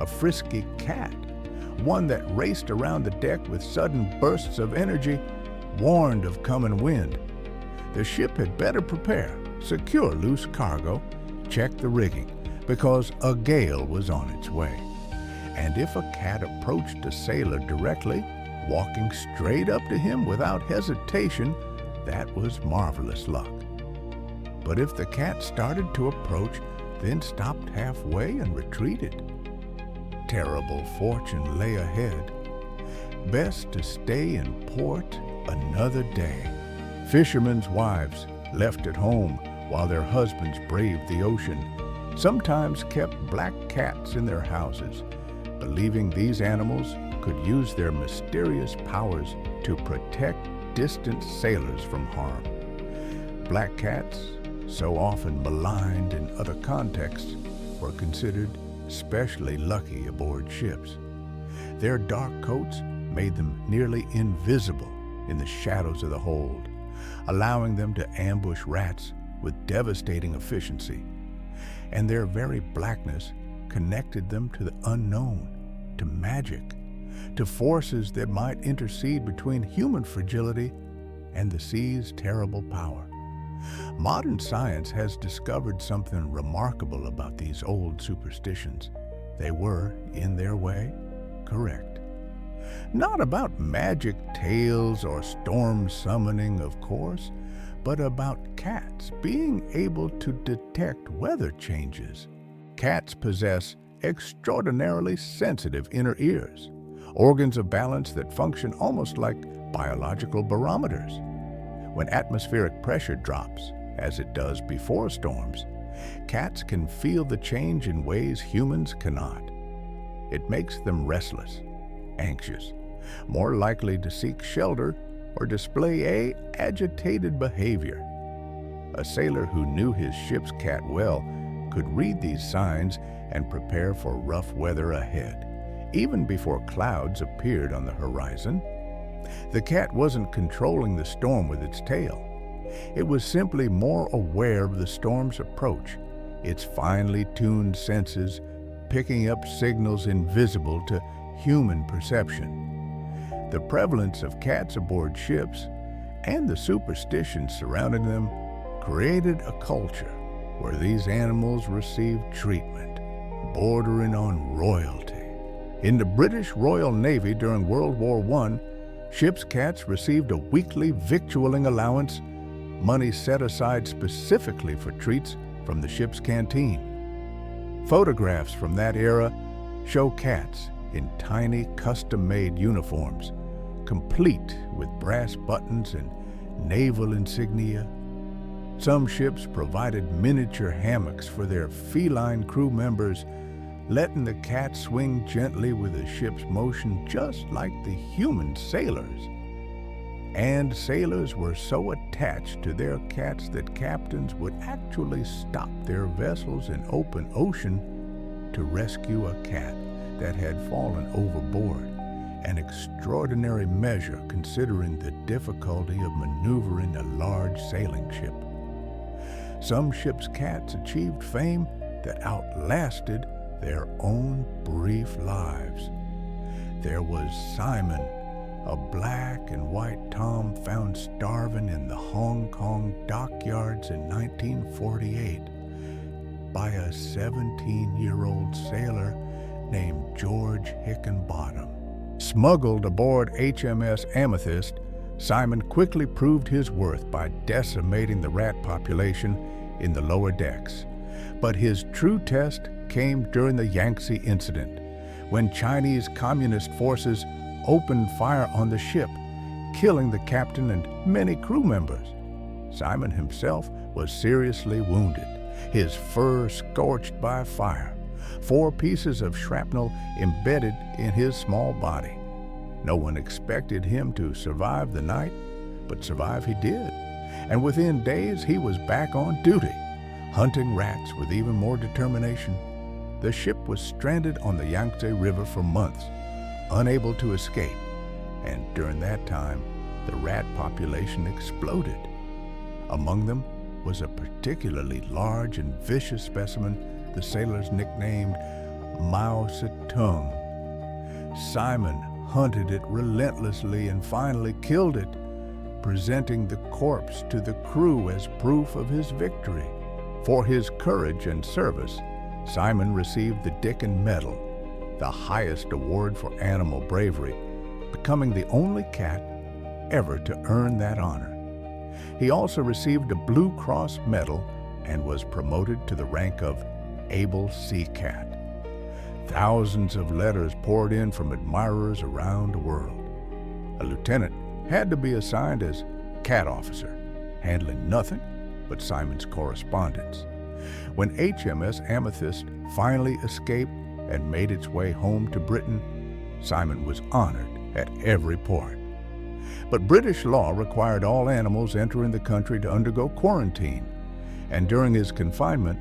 A frisky cat, one that raced around the deck with sudden bursts of energy, warned of coming wind. The ship had better prepare, secure loose cargo, check the rigging, because a gale was on its way. And if a cat approached a sailor directly, walking straight up to him without hesitation, that was marvelous luck. But if the cat started to approach, then stopped halfway and retreated, terrible fortune lay ahead. Best to stay in port another day. Fishermen's wives, left at home while their husbands braved the ocean, sometimes kept black cats in their houses, believing these animals could use their mysterious powers to protect distant sailors from harm. Black cats, so often maligned in other contexts, were considered especially lucky aboard ships. Their dark coats made them nearly invisible in the shadows of the hold, allowing them to ambush rats with devastating efficiency. And their very blackness connected them to the unknown, to magic, to forces that might intercede between human fragility and the sea's terrible power. Modern science has discovered something remarkable about these old superstitions. They were, in their way, correct. Not about magic tales or storm summoning, of course, but about cats being able to detect weather changes. Cats possess extraordinarily sensitive inner ears, organs of balance that function almost like biological barometers. When atmospheric pressure drops, as it does before storms, cats can feel the change in ways humans cannot. It makes them restless, anxious, more likely to seek shelter or display agitated behavior. A sailor who knew his ship's cat well could read these signs and prepare for rough weather ahead, even before clouds appeared on the horizon. The cat wasn't controlling the storm with its tail. It was simply more aware of the storm's approach, its finely tuned senses picking up signals invisible to human perception. The prevalence of cats aboard ships and the superstitions surrounding them created a culture where these animals received treatment bordering on royalty. In the British Royal Navy during World War I, ship's cats received a weekly victualling allowance, money set aside specifically for treats from the ship's canteen. Photographs from that era show cats in tiny custom-made uniforms, complete with brass buttons and naval insignia. Some ships provided miniature hammocks for their feline crew members, letting the cat swing gently with the ship's motion just like the human sailors. And sailors were so attached to their cats that captains would actually stop their vessels in open ocean to rescue a cat that had fallen overboard, an extraordinary measure considering the difficulty of maneuvering a large sailing ship. Some ships' cats achieved fame that outlasted their own brief lives. There was Simon, a black and white tom found starving in the Hong Kong dockyards in 1948 by a 17-year-old sailor named George Hickenbottom. Smuggled aboard HMS Amethyst, Simon quickly proved his worth by decimating the rat population in the lower decks. But his true test came during the Yangtze incident, when Chinese communist forces opened fire on the ship, killing the captain and many crew members. Simon himself was seriously wounded, his fur scorched by fire, 4 pieces of shrapnel embedded in his small body. No one expected him to survive the night, but survive he did. And within days, he was back on duty, hunting rats with even more determination. The ship was stranded on the Yangtze River for months, unable to escape, and during that time, the rat population exploded. Among them was a particularly large and vicious specimen the sailors nicknamed Mao Zedong. Simon hunted it relentlessly and finally killed it, presenting the corpse to the crew as proof of his victory. For his courage and service, Simon received the Dickin Medal, the highest award for animal bravery, becoming the only cat ever to earn that honor. He also received a Blue Cross medal and was promoted to the rank of Able Sea Cat. Thousands of letters poured in from admirers around the world. A lieutenant had to be assigned as cat officer, handling nothing but Simon's correspondence. When HMS Amethyst finally escaped and made its way home to Britain, Simon was honored at every port. But British law required all animals entering the country to undergo quarantine, and during his confinement,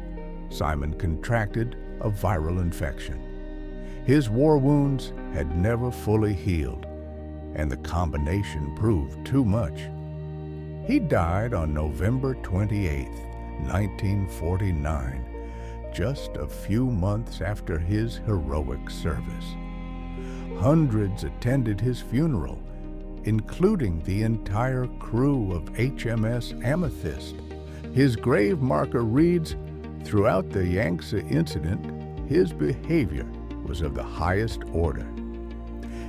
Simon contracted a viral infection. His war wounds had never fully healed, and the combination proved too much. He died on November 28, 1949, just a few months after his heroic service. Hundreds attended his funeral, including the entire crew of HMS Amethyst. His grave marker reads, "Throughout the Yangtze incident, his behavior was of the highest order."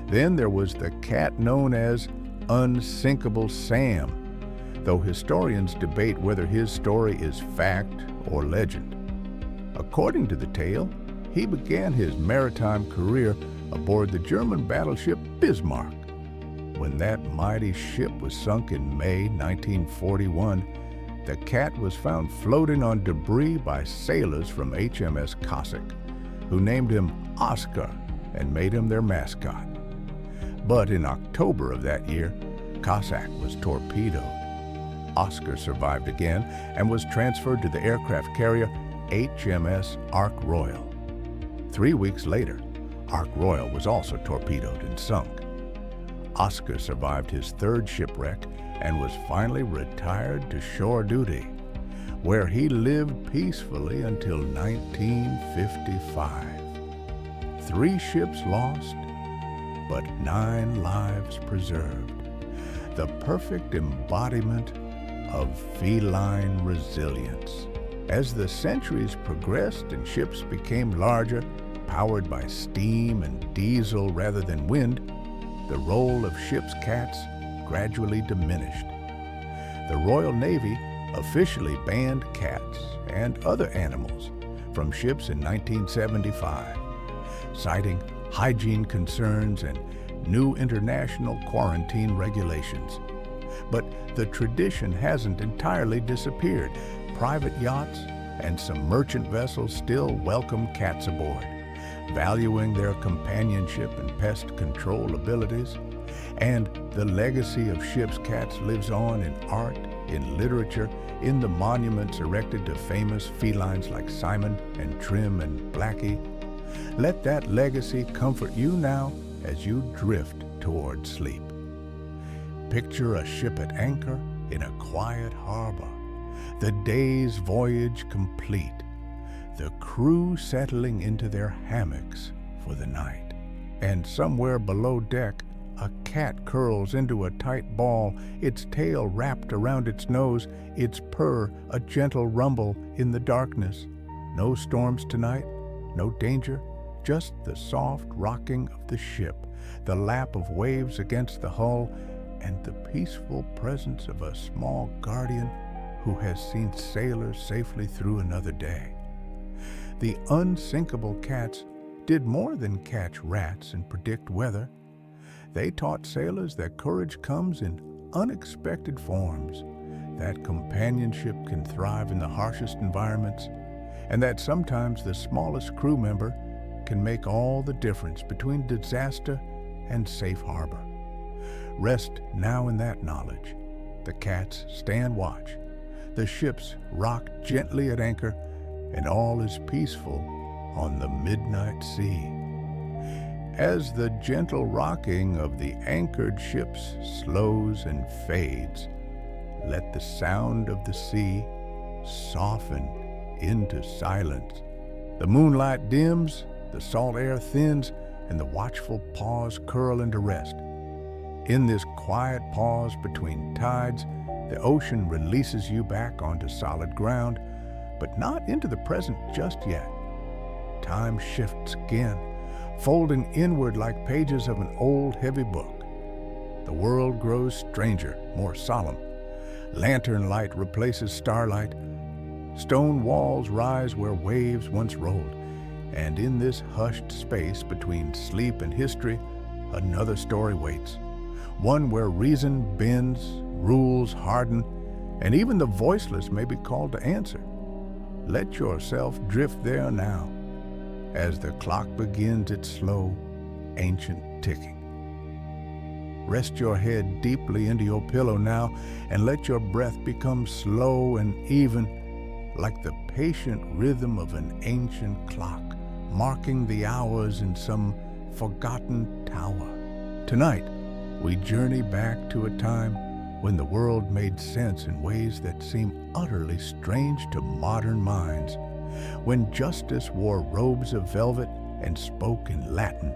Then there was the cat known as Unsinkable Sam, though historians debate whether his story is fact or legend. According to the tale, he began his maritime career aboard the German battleship Bismarck. When that mighty ship was sunk in May 1941, the cat was found floating on debris by sailors from HMS Cossack, who named him Oscar and made him their mascot. But in October of that year, Cossack was torpedoed. Oscar survived again and was transferred to the aircraft carrier HMS Ark Royal. 3 weeks later, Ark Royal was also torpedoed and sunk. Oscar survived his 3rd shipwreck and was finally retired to shore duty, where he lived peacefully until 1955. 3 ships lost, but 9 lives preserved. The perfect embodiment of feline resilience. As the centuries progressed and ships became larger, powered by steam and diesel rather than wind, the role of ship's cats gradually diminished. The Royal Navy officially banned cats and other animals from ships in 1975, citing hygiene concerns and new international quarantine regulations. But the tradition hasn't entirely disappeared. Private yachts and some merchant vessels still welcome cats aboard, valuing their companionship and pest control abilities. And the legacy of ship's cats lives on in art, in literature, in the monuments erected to famous felines like Simon and Trim and Blackie, Let that legacy comfort you now as you drift toward sleep. Picture a ship at anchor in a quiet harbor, the day's voyage complete, the crew settling into their hammocks for the night. And somewhere below deck, a cat curls into a tight ball, its tail wrapped around its nose, its purr a gentle rumble in the darkness. No storms tonight, no danger, just the soft rocking of the ship, the lap of waves against the hull, and the peaceful presence of a small guardian who has seen sailors safely through another day. The unsinkable cats did more than catch rats and predict weather. They taught sailors that courage comes in unexpected forms, that companionship can thrive in the harshest environments, and that sometimes the smallest crew member can make all the difference between disaster and safe harbor. Rest now in that knowledge. The cats stand watch. The ships rock gently at anchor, and all is peaceful on the midnight sea. As the gentle rocking of the anchored ships slows and fades, let the sound of the sea soften into silence. The moonlight dims, the salt air thins, and the watchful paws curl into rest. In this quiet pause between tides, the ocean releases you back onto solid ground, but not into the present just yet. Time shifts again, folding inward like pages of an old, heavy book. The world grows stranger, more solemn. Lantern light replaces starlight. Stone walls rise where waves once rolled. And in this hushed space between sleep and history, another story waits. One where reason bends, rules harden, and even the voiceless may be called to answer. Let yourself drift there now, as the clock begins its slow, ancient ticking. Rest your head deeply into your pillow now, and let your breath become slow and even, like the patient rhythm of an ancient clock, marking the hours in some forgotten tower. Tonight, we journey back to a time when the world made sense in ways that seem utterly strange to modern minds, when justice wore robes of velvet and spoke in Latin,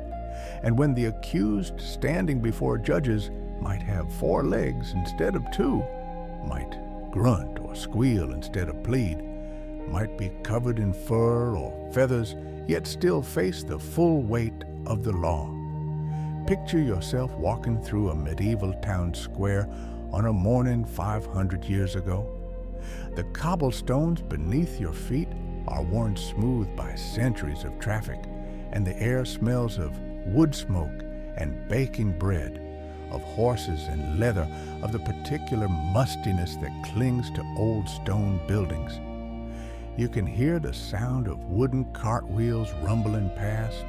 and when the accused standing before judges might have 4 legs instead of 2, might grunt or squeal instead of plead, might be covered in fur or feathers, yet still face the full weight of the law. Picture yourself walking through a medieval town square on a morning 500 years ago. The cobblestones beneath your feet are worn smooth by centuries of traffic, and the air smells of wood smoke and baking bread, of horses and leather, of the particular mustiness that clings to old stone buildings. You can hear the sound of wooden cartwheels rumbling past,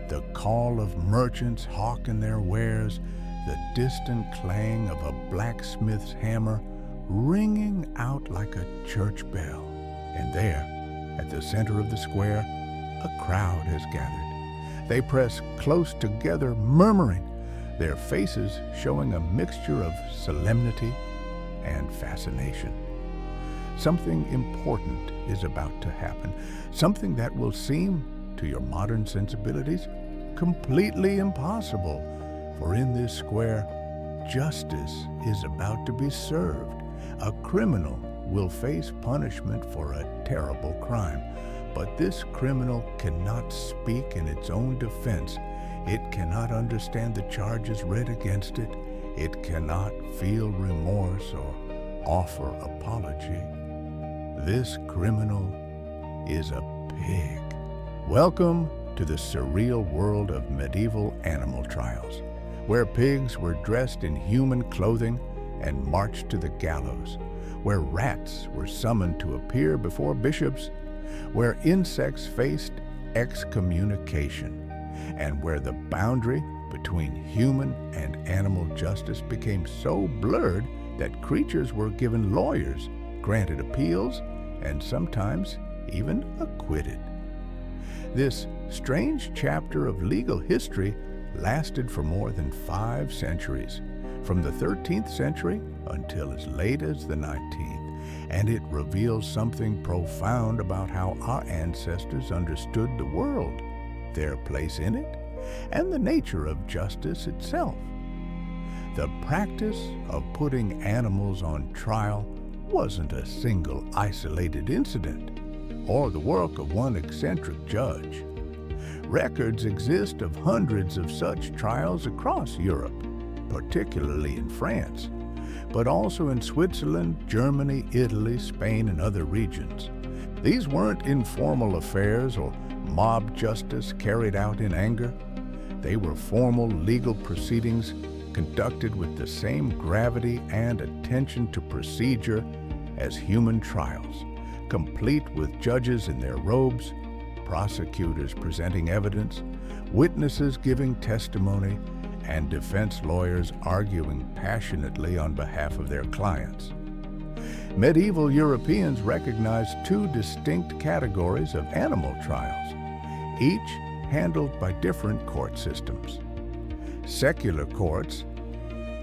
the call of merchants hawking their wares, the distant clang of a blacksmith's hammer ringing out like a church bell. And there, at the center of the square, a crowd has gathered. They press close together, murmuring, their faces showing a mixture of solemnity and fascination. Something important is about to happen, something that will seem, to your modern sensibilities, completely impossible. For in this square, justice is about to be served. A criminal will face punishment for a terrible crime, but this criminal cannot speak in its own defense. It cannot understand the charges read against it. It cannot feel remorse or offer apology. This criminal is a pig. Welcome to the surreal world of medieval animal trials, where pigs were dressed in human clothing and marched to the gallows, where rats were summoned to appear before bishops, where insects faced excommunication, and where the boundary between human and animal justice became so blurred that creatures were given lawyers, granted appeals, and sometimes even acquitted. This strange chapter of legal history lasted for more than 5 centuries, from the 13th century until as late as the 19th, and it reveals something profound about how our ancestors understood the world, their place in it, and the nature of justice itself. The practice of putting animals on trial wasn't a single isolated incident, or the work of one eccentric judge. Records exist of hundreds of such trials across Europe, particularly in France, but also in Switzerland, Germany, Italy, Spain, and other regions. These weren't informal affairs or mob justice carried out in anger. They were formal legal proceedings conducted with the same gravity and attention to procedure as human trials, complete with judges in their robes, prosecutors presenting evidence, witnesses giving testimony, and defense lawyers arguing passionately on behalf of their clients. Medieval Europeans recognized 2 distinct categories of animal trials, each handled by different court systems. Secular courts,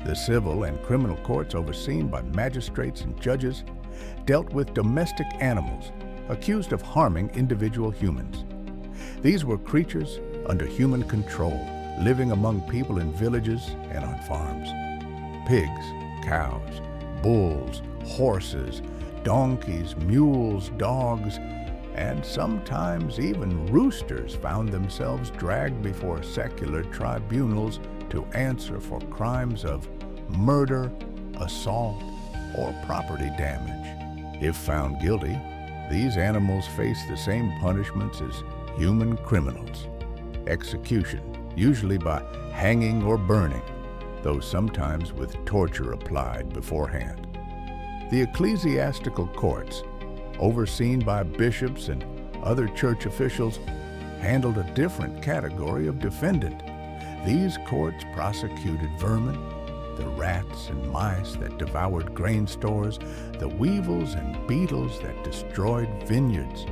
the civil and criminal courts overseen by magistrates and judges, dealt with domestic animals accused of harming individual humans. These were creatures under human control, living among people in villages and on farms. Pigs, cows, bulls, horses, donkeys, mules, dogs, and sometimes even roosters found themselves dragged before secular tribunals to answer for crimes of murder, assault, or property damage. If found guilty, these animals faced the same punishments as human criminals. Execution, usually by hanging or burning, though sometimes with torture applied beforehand. The ecclesiastical courts, overseen by bishops and other church officials, handled a different category of defendant. These courts prosecuted vermin, the rats and mice that devoured grain stores, the weevils and beetles that destroyed vineyards,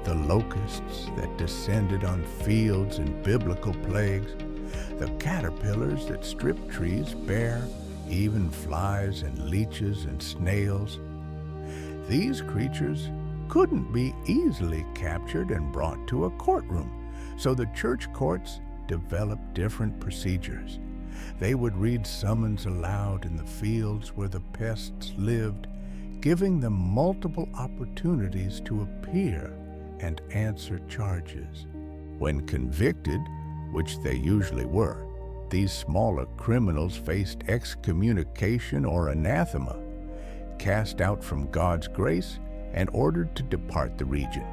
the locusts that descended on fields in biblical plagues, the caterpillars that stripped trees bare, even flies and leeches and snails. These creatures couldn't be easily captured and brought to a courtroom, so the church courts developed different procedures. They would read summons aloud in the fields where the pests lived, giving them multiple opportunities to appear and answer charges. When convicted, which they usually were, these smaller criminals faced excommunication or anathema, cast out from God's grace, and ordered to depart the region.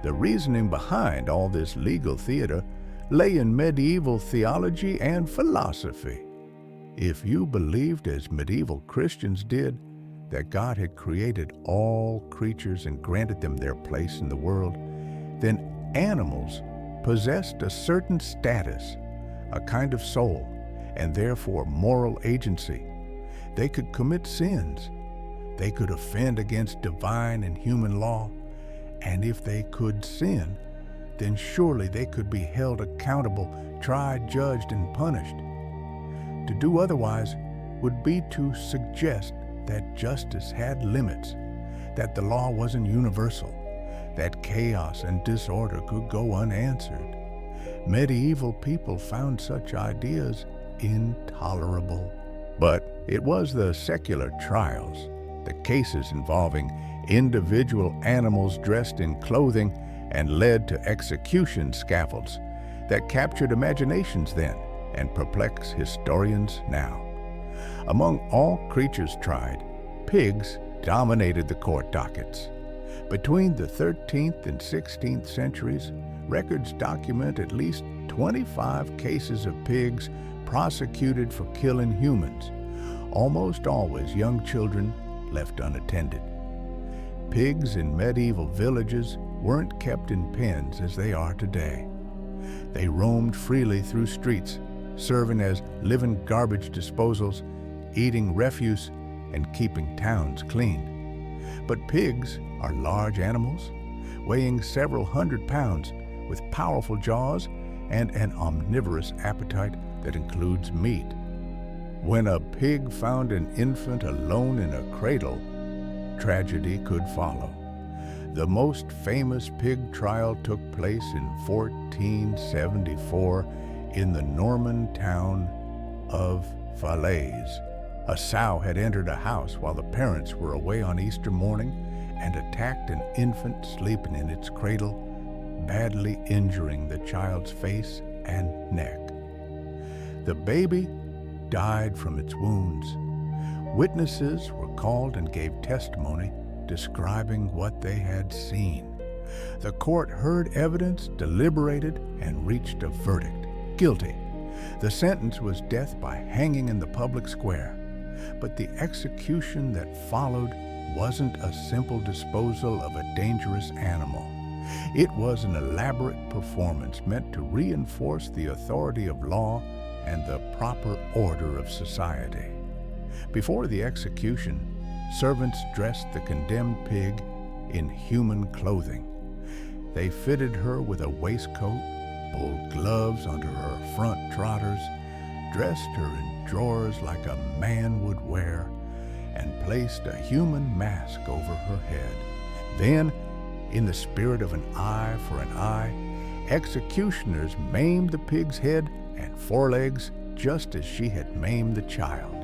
The reasoning behind all this legal theater lay in medieval theology and philosophy. If you believed, as medieval Christians did, that God had created all creatures and granted them their place in the world, then animals possessed a certain status, a kind of soul, and therefore moral agency. They could commit sins. They could offend against divine and human law, and if they could sin, then surely they could be held accountable, tried, judged, and punished. To do otherwise would be to suggest that justice had limits, that the law wasn't universal, that chaos and disorder could go unanswered. Medieval people found such ideas intolerable. But it was the secular trials, the cases involving individual animals dressed in clothing and led to execution scaffolds, that captured imaginations then and perplex historians now. Among all creatures tried, pigs dominated the court dockets. Between the 13th and 16th centuries, records document at least 25 cases of pigs prosecuted for killing humans, almost always young children left unattended. Pigs in medieval villages weren't kept in pens as they are today. They roamed freely through streets, serving as living garbage disposals, eating refuse, and keeping towns clean. But pigs are large animals, weighing several hundred pounds, with powerful jaws and an omnivorous appetite that includes meat. When a pig found an infant alone in a cradle, tragedy could follow. The most famous pig trial took place in 1474 in the Norman town of Falaise. A sow had entered a house while the parents were away on Easter morning and attacked an infant sleeping in its cradle, badly injuring the child's face and neck. The baby died from its wounds. Witnesses were called and gave testimony describing what they had seen. The court heard evidence, deliberated, and reached a verdict: guilty. The sentence was death by hanging in the public square. But the execution that followed wasn't a simple disposal of a dangerous animal. It was an elaborate performance meant to reinforce the authority of law and the proper order of society. Before the execution, servants dressed the condemned pig in human clothing. They fitted her with a waistcoat, pulled gloves under her front trotters, dressed her in drawers like a man would wear, and placed a human mask over her head. Then, in the spirit of an eye for an eye, executioners maimed the pig's head and forelegs just as she had maimed the child.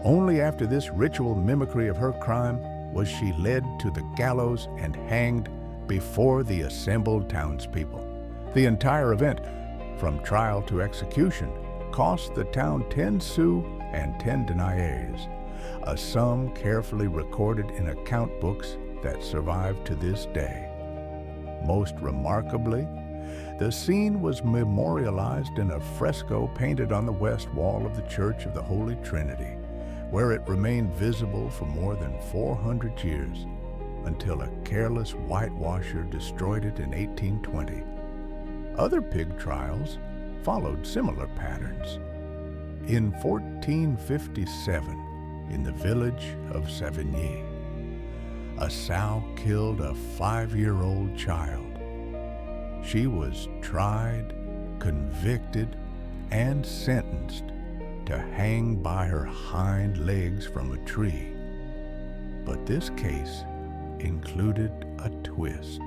Only after this ritual mimicry of her crime was she led to the gallows and hanged before the assembled townspeople. The entire event, from trial to execution, cost the town 10 sous and 10 deniers, a sum carefully recorded in account books that survive to this day. Most remarkably, the scene was memorialized in a fresco painted on the west wall of the Church of the Holy Trinity, where it remained visible for more than 400 years, until a careless whitewasher destroyed it in 1820. Other pig trials followed similar patterns. In 1457, in the village of Savigny, a sow killed a 5-year-old child. She was tried, convicted, and sentenced to hang by her hind legs from a tree. But this case included a twist.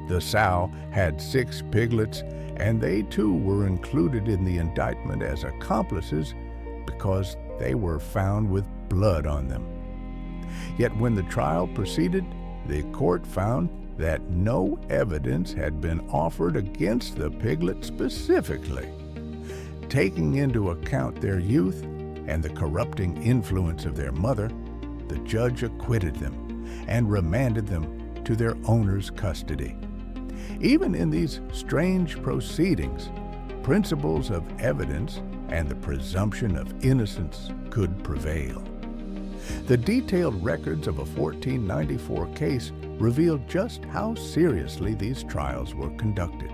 The sow had 6 piglets, and they too were included in the indictment as accomplices because they were found with blood on them. Yet when the trial proceeded, the court found that no evidence had been offered against the piglet specifically. Taking into account their youth and the corrupting influence of their mother, the judge acquitted them and remanded them to their owner's custody. Even in these strange proceedings, principles of evidence and the presumption of innocence could prevail. The detailed records of a 1494 case reveal just how seriously these trials were conducted.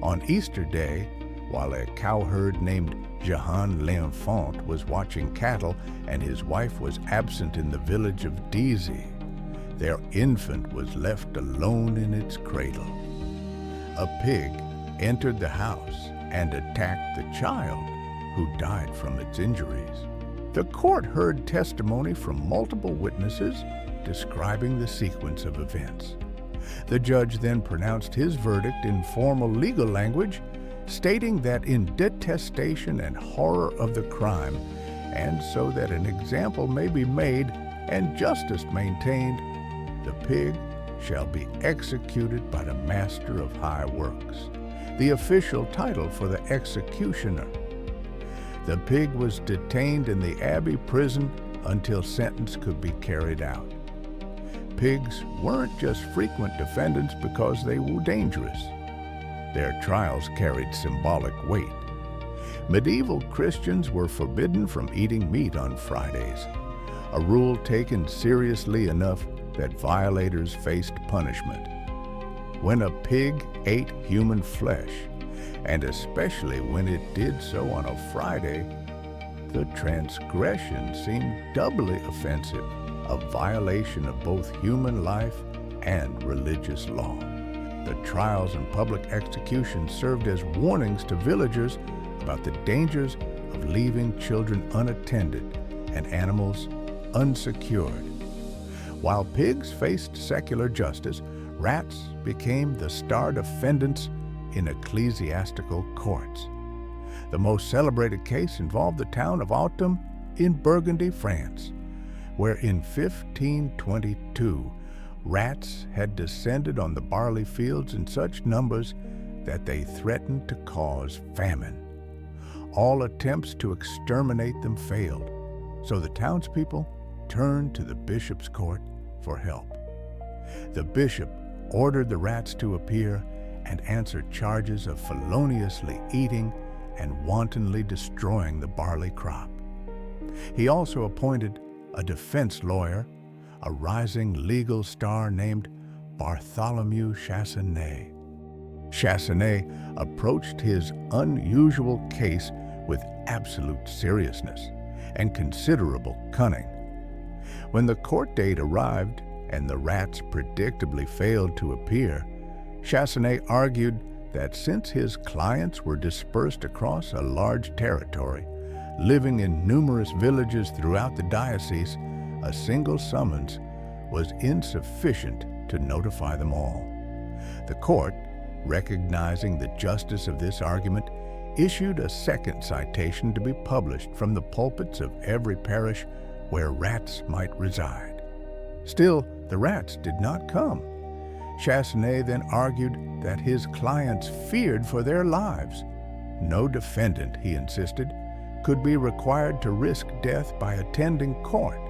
On Easter Day, while a cowherd named Jehan L'Enfant was watching cattle and his wife was absent in the village of Dizy, their infant was left alone in its cradle. A pig entered the house and attacked the child, who died from its injuries. The court heard testimony from multiple witnesses describing the sequence of events. The judge then pronounced his verdict in formal legal language, stating that in detestation and horror of the crime, and so that an example may be made and justice maintained, the pig shall be executed by the Master of High Works, the official title for the executioner. The pig was detained in the Abbey prison until sentence could be carried out. Pigs weren't just frequent defendants because they were dangerous. Their trials carried symbolic weight. Medieval Christians were forbidden from eating meat on Fridays, a rule taken seriously enough that violators faced punishment. When a pig ate human flesh, and especially when it did so on a Friday, the transgression seemed doubly offensive, a violation of both human life and religious law. The trials and public executions served as warnings to villagers about the dangers of leaving children unattended and animals unsecured. While pigs faced secular justice, rats became the star defendants in ecclesiastical courts. The most celebrated case involved the town of Autun in Burgundy, France, where in 1522 rats had descended on the barley fields in such numbers that they threatened to cause famine. All attempts to exterminate them failed, so the townspeople turned to the bishop's court for help. The bishop ordered the rats to appear and answer charges of feloniously eating and wantonly destroying the barley crop. He also appointed a defense lawyer, a rising legal star named Bartholomew Chassanet. Chassanet approached his unusual case with absolute seriousness and considerable cunning. When the court date arrived and the rats predictably failed to appear, Chassanet argued that since his clients were dispersed across a large territory, living in numerous villages throughout the diocese, a single summons was insufficient to notify them all. The court, recognizing the justice of this argument, issued a second citation to be published from the pulpits of every parish where rats might reside. Still, the rats did not come. Chassanet then argued that his clients feared for their lives. No defendant, he insisted, could be required to risk death by attending court.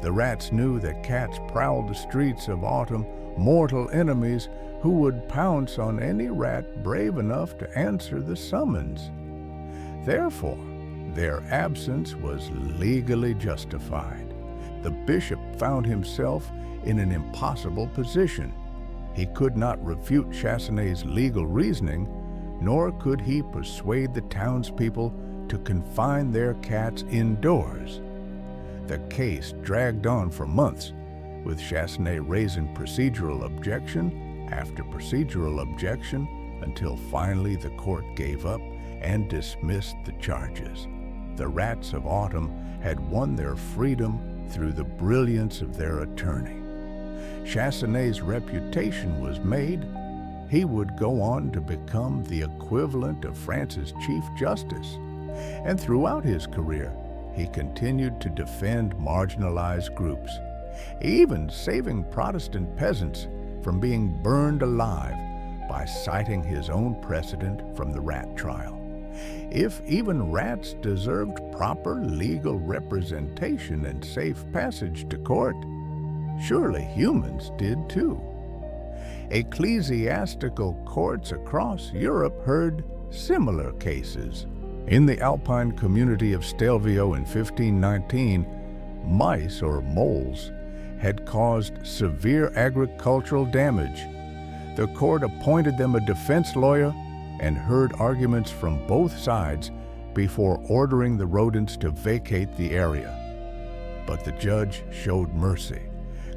The rats knew that cats prowled the streets of Autun, mortal enemies who would pounce on any rat brave enough to answer the summons. Therefore, their absence was legally justified. The bishop found himself in an impossible position. He could not refute Chassanet's legal reasoning, nor could he persuade the townspeople to confine their cats indoors. The case dragged on for months, with Chassanet raising procedural objection after procedural objection until finally the court gave up and dismissed the charges. The rats of Autun had won their freedom through the brilliance of their attorney. Chassanet's reputation was made. He would go on to become the equivalent of France's Chief Justice, and throughout his career, he continued to defend marginalized groups, even saving Protestant peasants from being burned alive by citing his own precedent from the rat trial. If even rats deserved proper legal representation and safe passage to court, surely humans did too. Ecclesiastical courts across Europe heard similar cases. In the Alpine community of Stelvio in 1519, mice or moles had caused severe agricultural damage. The court appointed them a defense lawyer and heard arguments from both sides before ordering the rodents to vacate the area. But the judge showed mercy,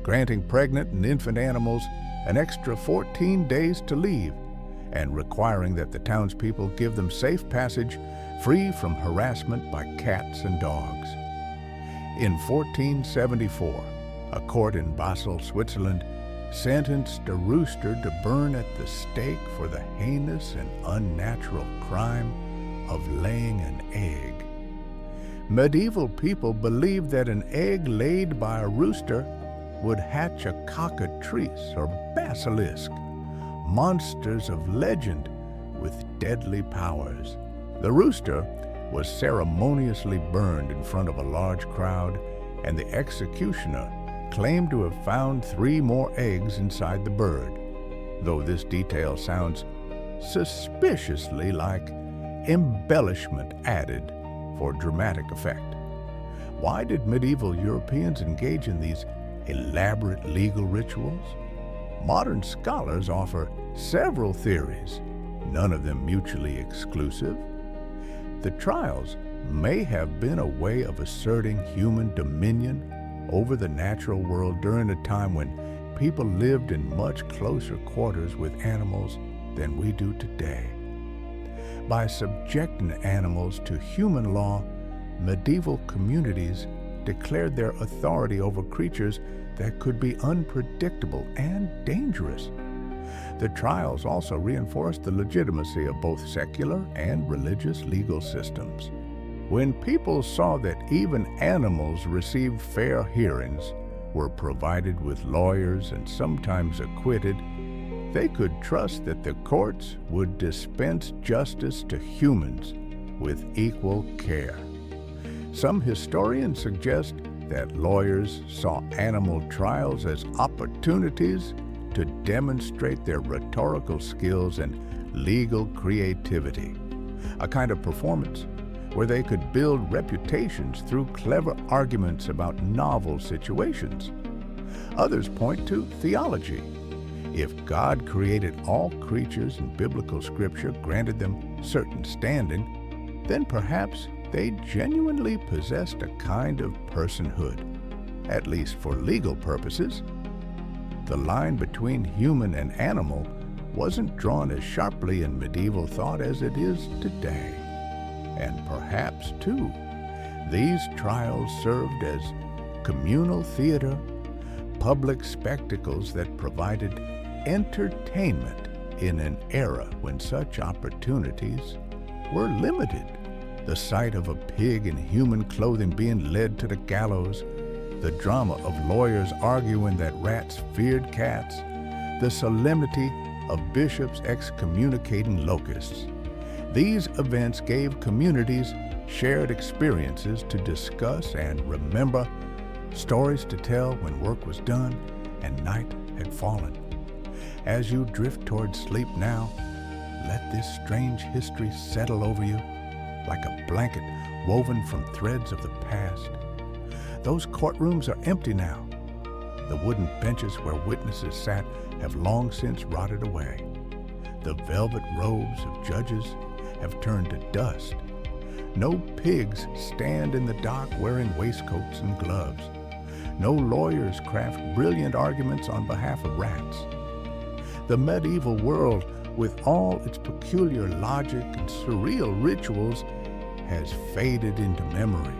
granting pregnant and infant animals an extra 14 days to leave and requiring that the townspeople give them safe passage free from harassment by cats and dogs. In 1474, a court in Basel, Switzerland, sentenced a rooster to burn at the stake for the heinous and unnatural crime of laying an egg. Medieval people believed that an egg laid by a rooster would hatch a cockatrice or basilisk, monsters of legend with deadly powers. The rooster was ceremoniously burned in front of a large crowd, and the executioner claimed to have found 3 more eggs inside the bird, though this detail sounds suspiciously like embellishment added for dramatic effect. Why did medieval Europeans engage in these elaborate legal rituals? Modern scholars offer several theories, none of them mutually exclusive. The trials may have been a way of asserting human dominion over the natural world during a time when people lived in much closer quarters with animals than we do today. By subjecting animals to human law, medieval communities declared their authority over creatures that could be unpredictable and dangerous. The trials also reinforced the legitimacy of both secular and religious legal systems. When people saw that even animals received fair hearings, were provided with lawyers and sometimes acquitted, they could trust that the courts would dispense justice to humans with equal care. Some historians suggest that lawyers saw animal trials as opportunities to demonstrate their rhetorical skills and legal creativity, a kind of performance where they could build reputations through clever arguments about novel situations. Others point to theology. If God created all creatures and biblical scripture granted them certain standing, then perhaps they genuinely possessed a kind of personhood, at least for legal purposes. The line between human and animal wasn't drawn as sharply in medieval thought as it is today. And perhaps, too, these trials served as communal theater, public spectacles that provided entertainment in an era when such opportunities were limited. The sight of a pig in human clothing being led to the gallows, the drama of lawyers arguing that rats feared cats, the solemnity of bishops excommunicating locusts. These events gave communities shared experiences to discuss and remember, stories to tell when work was done and night had fallen. As you drift towards sleep now, let this strange history settle over you like a blanket woven from threads of the past. Those courtrooms are empty now. The wooden benches where witnesses sat have long since rotted away. The velvet robes of judges have turned to dust. No pigs stand in the dock wearing waistcoats and gloves. No lawyers craft brilliant arguments on behalf of rats. The medieval world, with all its peculiar logic and surreal rituals, has faded into memory.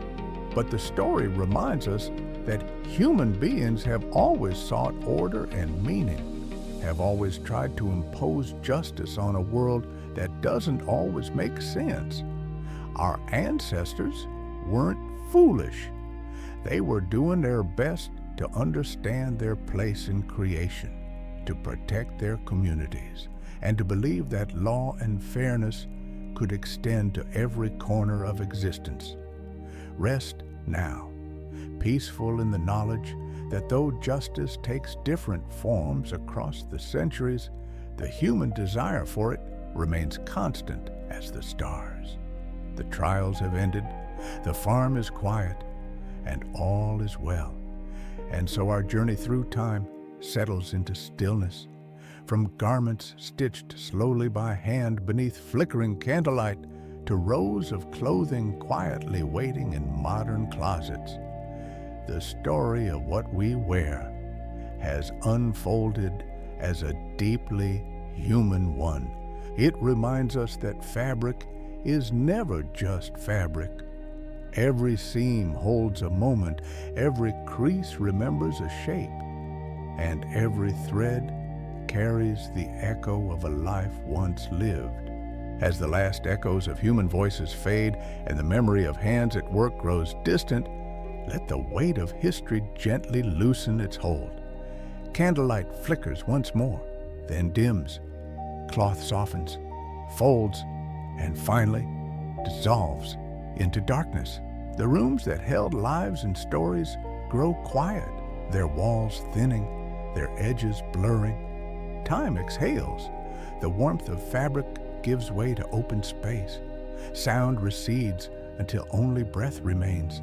But the story reminds us that human beings have always sought order and meaning, have always tried to impose justice on a world that doesn't always make sense. Our ancestors weren't foolish. They were doing their best to understand their place in creation, to protect their communities, and to believe that law and fairness could extend to every corner of existence. Rest now, peaceful in the knowledge that though justice takes different forms across the centuries, the human desire for it remains constant as the stars. The trials have ended, the farm is quiet, and all is well. And so our journey through time settles into stillness. From garments stitched slowly by hand beneath flickering candlelight to rows of clothing quietly waiting in modern closets, the story of what we wear has unfolded as a deeply human one. It reminds us that fabric is never just fabric. Every seam holds a moment, every crease remembers a shape, and every thread carries the echo of a life once lived. As the last echoes of human voices fade and the memory of hands at work grows distant, let the weight of history gently loosen its hold. Candlelight flickers once more, then dims. Cloth softens, folds, and finally dissolves into darkness. The rooms that held lives and stories grow quiet, their walls thinning, their edges blurring. Time exhales. The warmth of fabric gives way to open space. Sound recedes until only breath remains,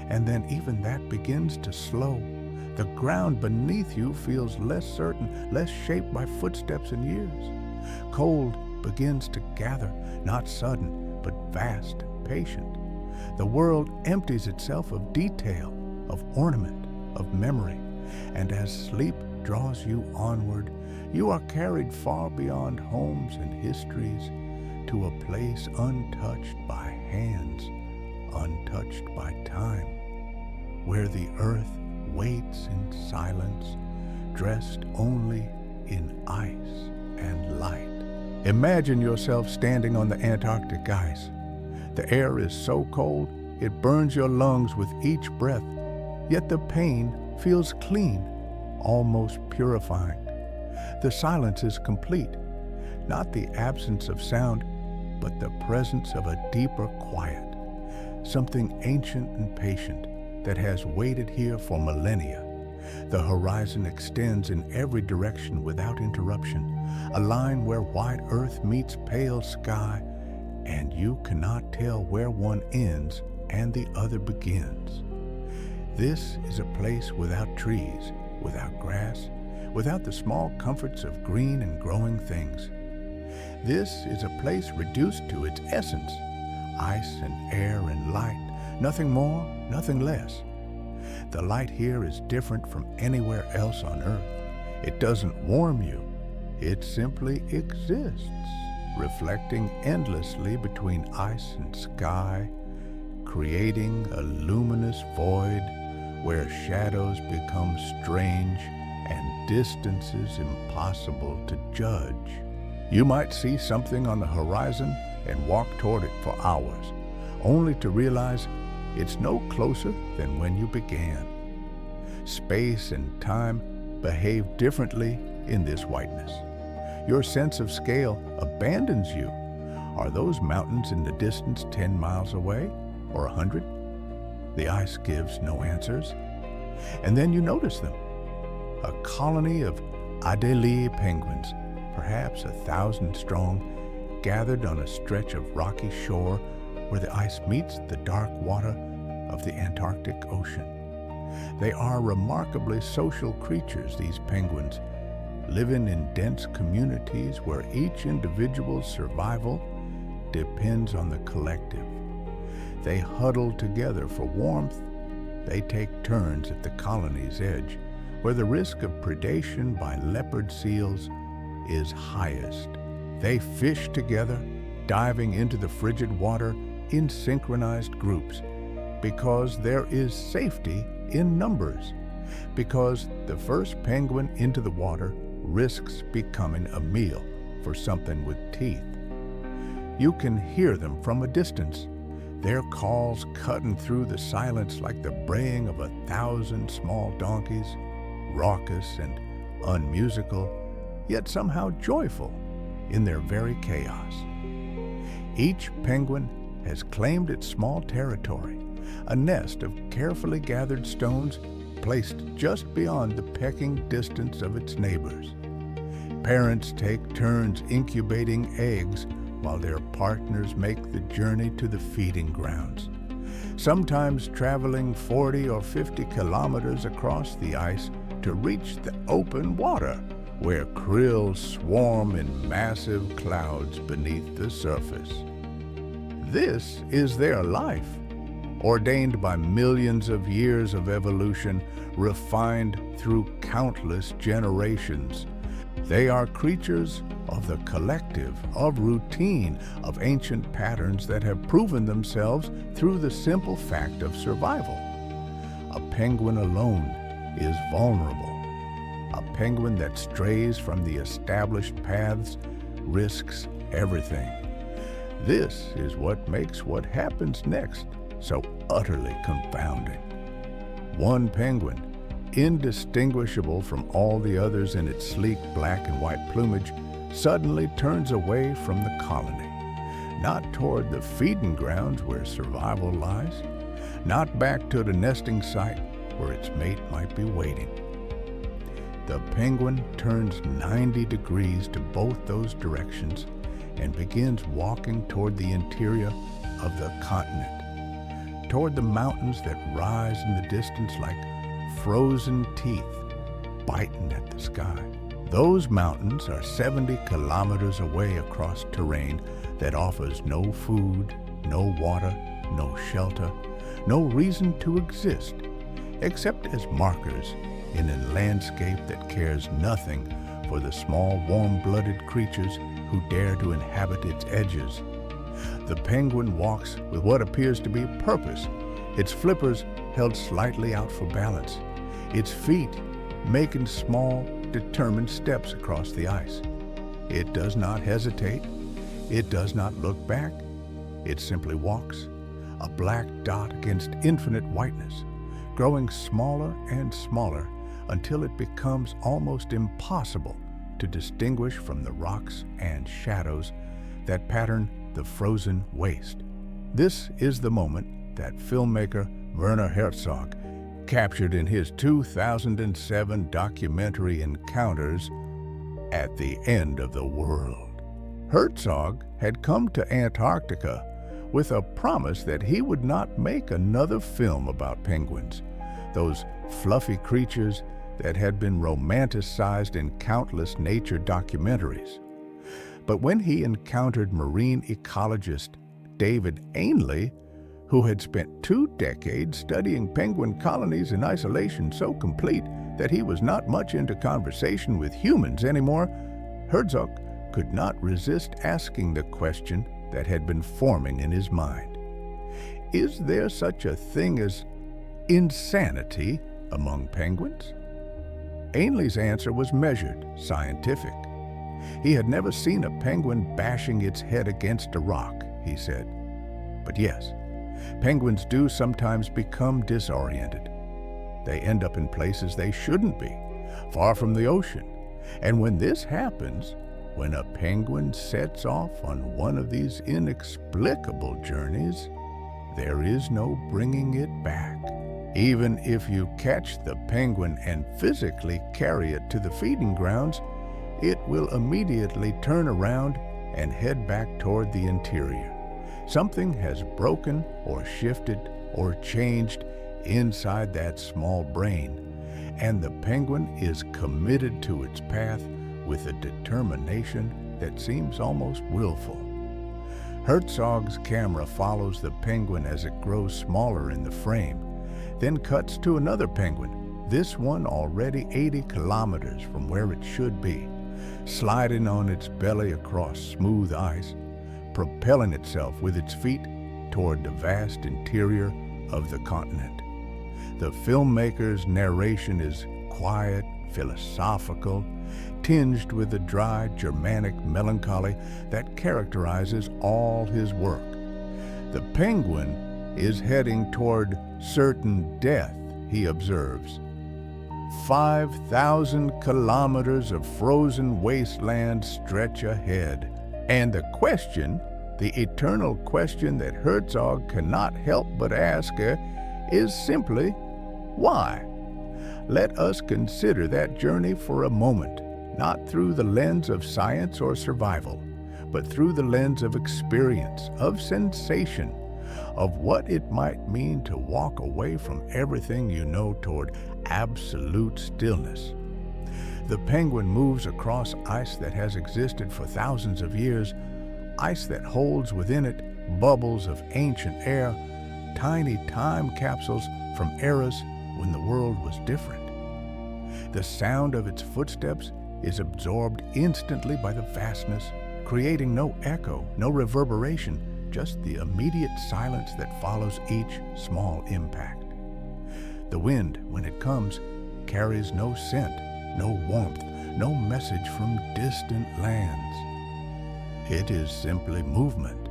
and then even that begins to slow. The ground beneath you feels less certain, less shaped by footsteps and years. Cold begins to gather, not sudden, but vast and patient. The world empties itself of detail, of ornament, of memory, and as sleep draws you onward, you are carried far beyond homes and histories to a place untouched by hands, untouched by time, where the earth waits in silence, dressed only in ice and light. Imagine yourself standing on the Antarctic ice. The air is so cold, it burns your lungs with each breath, yet the pain feels clean, almost purifying. The silence is complete, not the absence of sound, but the presence of a deeper quiet, something ancient and patient that has waited here for millennia. The horizon extends in every direction without interruption, a line where white earth meets pale sky, and you cannot tell where one ends and the other begins. This is a place without trees, without grass, without the small comforts of green and growing things. This is a place reduced to its essence, ice and air and light, nothing more, nothing less. The light here is different from anywhere else on Earth. It doesn't warm you, it simply exists, reflecting endlessly between ice and sky, creating a luminous void where shadows become strange and distances impossible to judge. You might see something on the horizon and walk toward it for hours, only to realize it's no closer than when you began. Space and time behave differently in this whiteness. Your sense of scale abandons you. Are those mountains in the distance 10 miles away, or 100? The ice gives no answers. And then you notice them. A colony of Adelie penguins, perhaps 1,000 strong, gathered on a stretch of rocky shore where the ice meets the dark water of the Antarctic Ocean. They are remarkably social creatures, these penguins, living in dense communities where each individual's survival depends on the collective. They huddle together for warmth. They take turns at the colony's edge, where the risk of predation by leopard seals is highest. They fish together, diving into the frigid water in synchronized groups, because there is safety in numbers, because the first penguin into the water risks becoming a meal for something with teeth. You can hear them from a distance, their calls cutting through the silence like the braying of 1,000 small donkeys, raucous and unmusical, yet somehow joyful in their very chaos. Each penguin has claimed its small territory, a nest of carefully gathered stones placed just beyond the pecking distance of its neighbors. Parents take turns incubating eggs while their partners make the journey to the feeding grounds, sometimes traveling 40 or 50 kilometers across the ice to reach the open water, where krill swarm in massive clouds beneath the surface. This is their life, ordained by millions of years of evolution, refined through countless generations. They are creatures of the collective, of routine, of ancient patterns that have proven themselves through the simple fact of survival. A penguin alone is vulnerable. A penguin that strays from the established paths risks everything. This is what makes what happens next so utterly confounding. One penguin, indistinguishable from all the others in its sleek black and white plumage, suddenly turns away from the colony, not toward the feeding grounds where survival lies, not back to the nesting site where its mate might be waiting. The penguin turns 90 degrees to both those directions and begins walking toward the interior of the continent, toward the mountains that rise in the distance like frozen teeth biting at the sky. Those mountains are 70 kilometers away across terrain that offers no food, no water, no shelter, no reason to exist, except as markers in a landscape that cares nothing for the small, warm-blooded creatures who dare to inhabit its edges. The penguin walks with what appears to be purpose, its flippers held slightly out for balance, its feet making small, determined steps across the ice. It does not hesitate. It does not look back. It simply walks, a black dot against infinite whiteness, growing smaller and smaller until it becomes almost impossible to distinguish from the rocks and shadows that pattern the frozen waste. This is the moment that filmmaker Werner Herzog captured in his 2007 documentary Encounters at the End of the World. Herzog had come to Antarctica with a promise that he would not make another film about penguins, those fluffy creatures that had been romanticized in countless nature documentaries. But when he encountered marine ecologist David Ainley, who had spent 2 decades studying penguin colonies in isolation so complete that he was not much into conversation with humans anymore, Herzog could not resist asking the question that had been forming in his mind. Is there such a thing as insanity among penguins? Ainley's answer was measured, scientific. He had never seen a penguin bashing its head against a rock, he said. But yes, penguins do sometimes become disoriented. They end up in places they shouldn't be, far from the ocean. And when this happens, when a penguin sets off on one of these inexplicable journeys, there is no bringing it back. Even if you catch the penguin and physically carry it to the feeding grounds, it will immediately turn around and head back toward the interior. Something has broken or shifted or changed inside that small brain, and the penguin is committed to its path with a determination that seems almost willful. Herzog's camera follows the penguin as it grows smaller in the frame, then cuts to another penguin, this one already 80 kilometers from where it should be, sliding on its belly across smooth ice, propelling itself with its feet toward the vast interior of the continent. The filmmaker's narration is quiet, philosophical, tinged with the dry Germanic melancholy that characterizes all his work. The penguin is heading toward certain death, he observes. 5,000 kilometers of frozen wasteland stretch ahead. And the question, the eternal question that Herzog cannot help but ask is simply, why? Let us consider that journey for a moment, not through the lens of science or survival, but through the lens of experience, of sensation, of what it might mean to walk away from everything you know toward absolute stillness. The penguin moves across ice that has existed for thousands of years, ice that holds within it bubbles of ancient air, tiny time capsules from eras when the world was different. The sound of its footsteps is absorbed instantly by the vastness, creating no echo, no reverberation, just the immediate silence that follows each small impact. The wind, when it comes, carries no scent, no warmth, no message from distant lands. It is simply movement,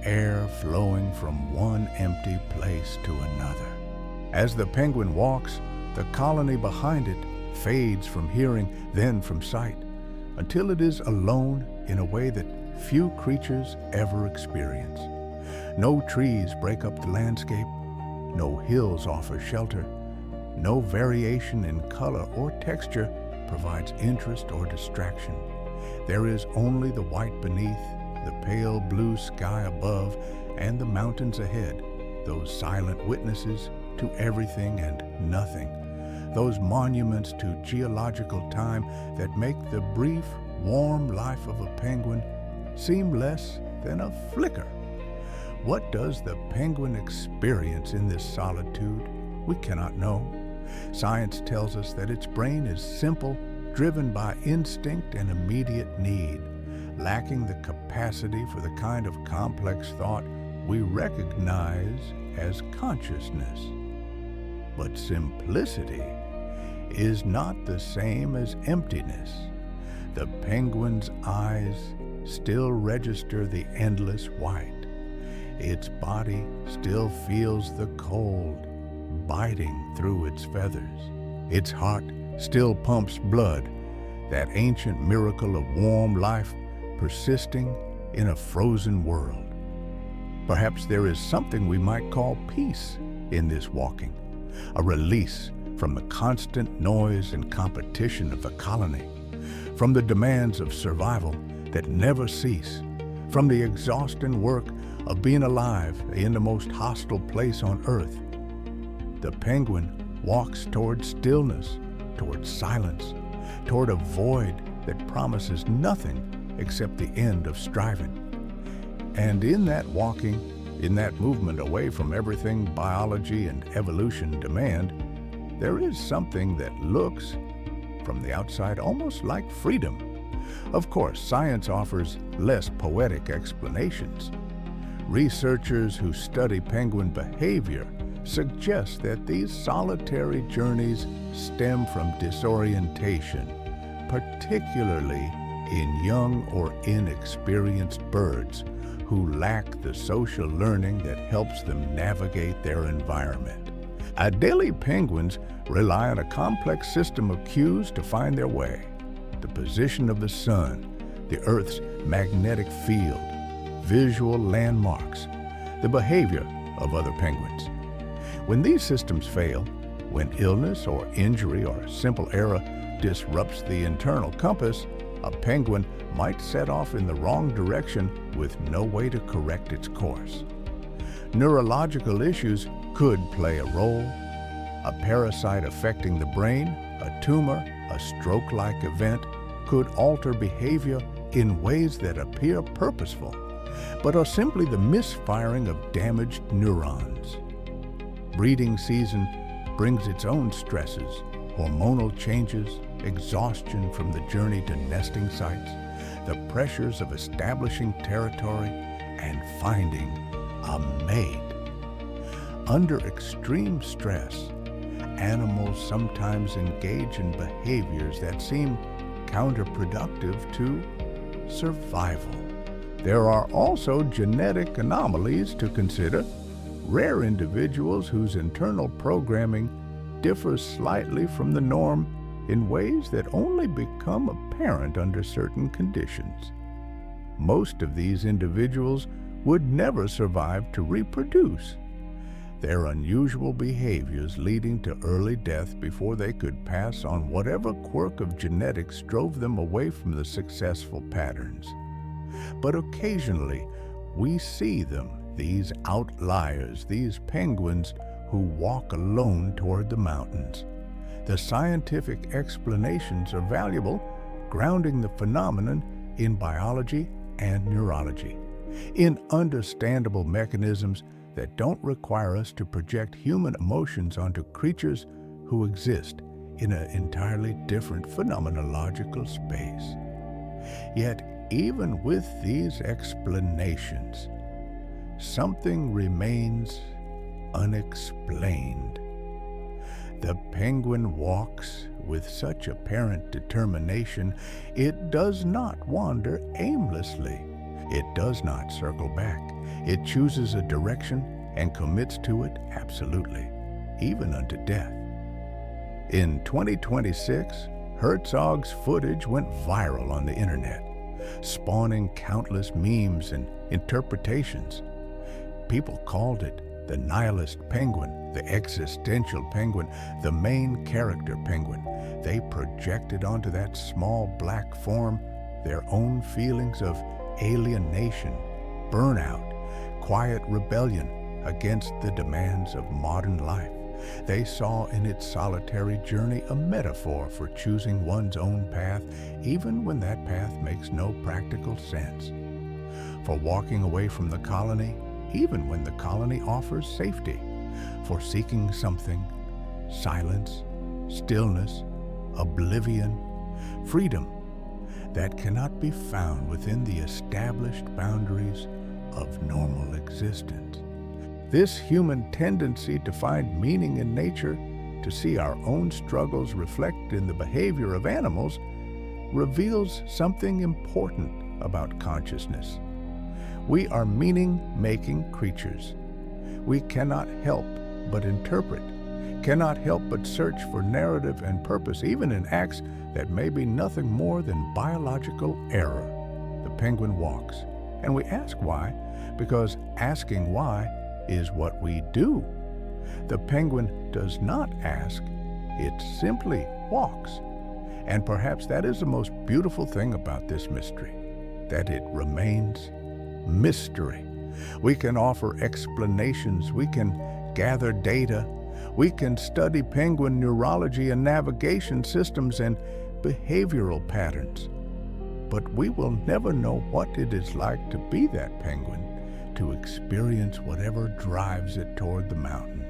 air flowing from one empty place to another. As the penguin walks, the colony behind it fades from hearing, then from sight, until it is alone in a way that few creatures ever experience. No trees break up the landscape, no hills offer shelter, no variation in color or texture provides interest or distraction. There is only the white beneath, the pale blue sky above, and the mountains ahead, those silent witnesses to everything and nothing, those monuments to geological time that make the brief, warm life of a penguin seem less than a flicker. What does the penguin experience in this solitude? We cannot know. Science tells us that its brain is simple, driven by instinct and immediate need, lacking the capacity for the kind of complex thought we recognize as consciousness. But simplicity is not the same as emptiness. The penguin's eyes still register the endless white. Its body still feels the cold biting through its feathers. Its heart still pumps blood, that ancient miracle of warm life persisting in a frozen world. Perhaps there is something we might call peace in this walking, a release from the constant noise and competition of the colony, from the demands of survival that never cease, from the exhausting work of being alive in the most hostile place on earth. The penguin walks toward stillness, toward silence, toward a void that promises nothing except the end of striving. And in that walking, in that movement away from everything biology and evolution demand, there is something that looks, from the outside, almost like freedom. Of course, science offers less poetic explanations. Researchers who study penguin behavior suggest that these solitary journeys stem from disorientation, particularly in young or inexperienced birds who lack the social learning that helps them navigate their environment. Adelie penguins rely on a complex system of cues to find their way: the position of the sun, the Earth's magnetic field, visual landmarks, the behavior of other penguins. When these systems fail, when illness or injury or a simple error disrupts the internal compass, a penguin might set off in the wrong direction with no way to correct its course. Neurological issues could play a role. A parasite affecting the brain, a tumor, a stroke-like event could alter behavior in ways that appear purposeful, but are simply the misfiring of damaged neurons. Breeding season brings its own stresses, hormonal changes, exhaustion from the journey to nesting sites, the pressures of establishing territory, and finding a mate. Under extreme stress, animals sometimes engage in behaviors that seem counterproductive to survival. There are also genetic anomalies to consider, rare individuals whose internal programming differs slightly from the norm in ways that only become apparent under certain conditions. Most of these individuals would never survive to reproduce, their unusual behaviors leading to early death before they could pass on whatever quirk of genetics drove them away from the successful patterns. But occasionally, we see them, these outliers, these penguins who walk alone toward the mountains. The scientific explanations are valuable, grounding the phenomenon in biology and neurology, in understandable mechanisms that don't require us to project human emotions onto creatures who exist in an entirely different phenomenological space. Yet, even with these explanations, something remains unexplained. The penguin walks with such apparent determination, it does not wander aimlessly. It does not circle back. It chooses a direction and commits to it absolutely, even unto death. In 2026, Herzog's footage went viral on the internet, spawning countless memes and interpretations. People called it the nihilist penguin, the existential penguin, the main character penguin. They projected onto that small black form their own feelings of alienation, burnout, quiet rebellion against the demands of modern life. They saw in its solitary journey a metaphor for choosing one's own path, even when that path makes no practical sense. For walking away from the colony, even when the colony offers safety. For seeking something silence, stillness, oblivion, freedom that cannot be found within the established boundaries of normal existence. This human tendency to find meaning in nature, to see our own struggles reflected in the behavior of animals, reveals something important about consciousness. We are meaning-making creatures. We cannot help but interpret, cannot help but search for narrative and purpose, even in acts that may be nothing more than biological error. The penguin walks, and we ask why, because asking why is what we do. The penguin does not ask, it simply walks. And perhaps that is the most beautiful thing about this mystery, that it remains mystery. We can offer explanations, we can gather data, we can study penguin neurology and navigation systems and behavioral patterns. But we will never know what it is like to be that penguin, to experience whatever drives it toward the mountains.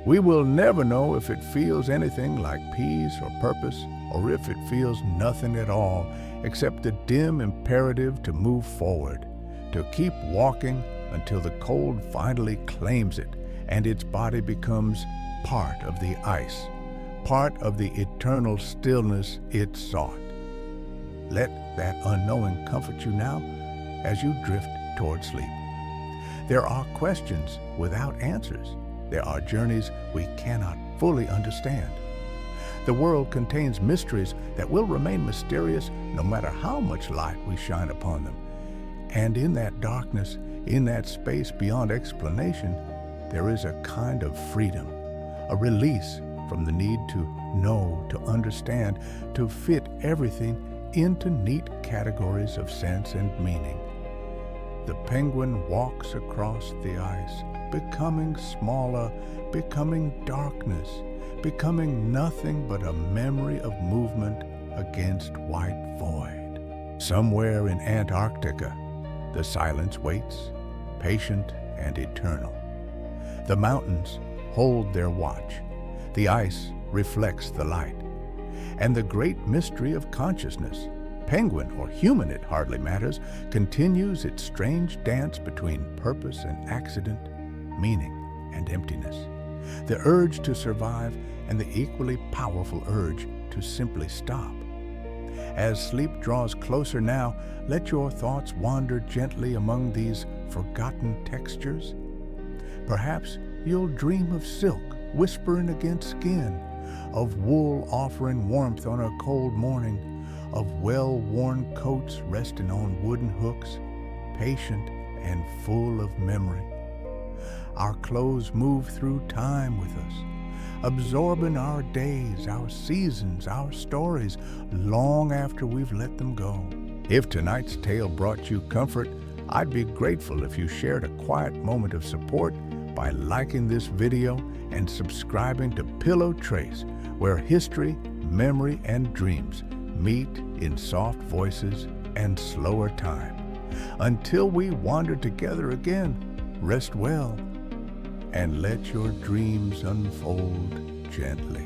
We will never know if it feels anything like peace or purpose, or if it feels nothing at all except the dim imperative to move forward, to keep walking until the cold finally claims it and its body becomes part of the ice, part of the eternal stillness it sought. Let that unknowing comfort you now as you drift toward sleep. There are questions without answers. There are journeys we cannot fully understand. The world contains mysteries that will remain mysterious no matter how much light we shine upon them. And in that darkness, in that space beyond explanation, there is a kind of freedom, a release from the need to know, to understand, to fit everything into neat categories of sense and meaning. The penguin walks across the ice, becoming smaller, becoming darkness, becoming nothing but a memory of movement against white void. Somewhere in Antarctica, the silence waits, patient and eternal. The mountains hold their watch. The ice reflects the light. And the great mystery of consciousness, penguin or human it hardly matters, continues its strange dance between purpose and accident, meaning and emptiness. The urge to survive and the equally powerful urge to simply stop. As sleep draws closer now, let your thoughts wander gently among these forgotten textures. Perhaps you'll dream of silk whispering against skin, of wool offering warmth on a cold morning, of well-worn coats resting on wooden hooks, patient and full of memory. Our clothes move through time with us, absorbing our days, our seasons, our stories, long after we've let them go. If tonight's tale brought you comfort, I'd be grateful if you shared a quiet moment of support by liking this video and subscribing to Pillow Trace, where history, memory, and dreams meet in soft voices and slower time. Until we wander together again, rest well and let your dreams unfold gently.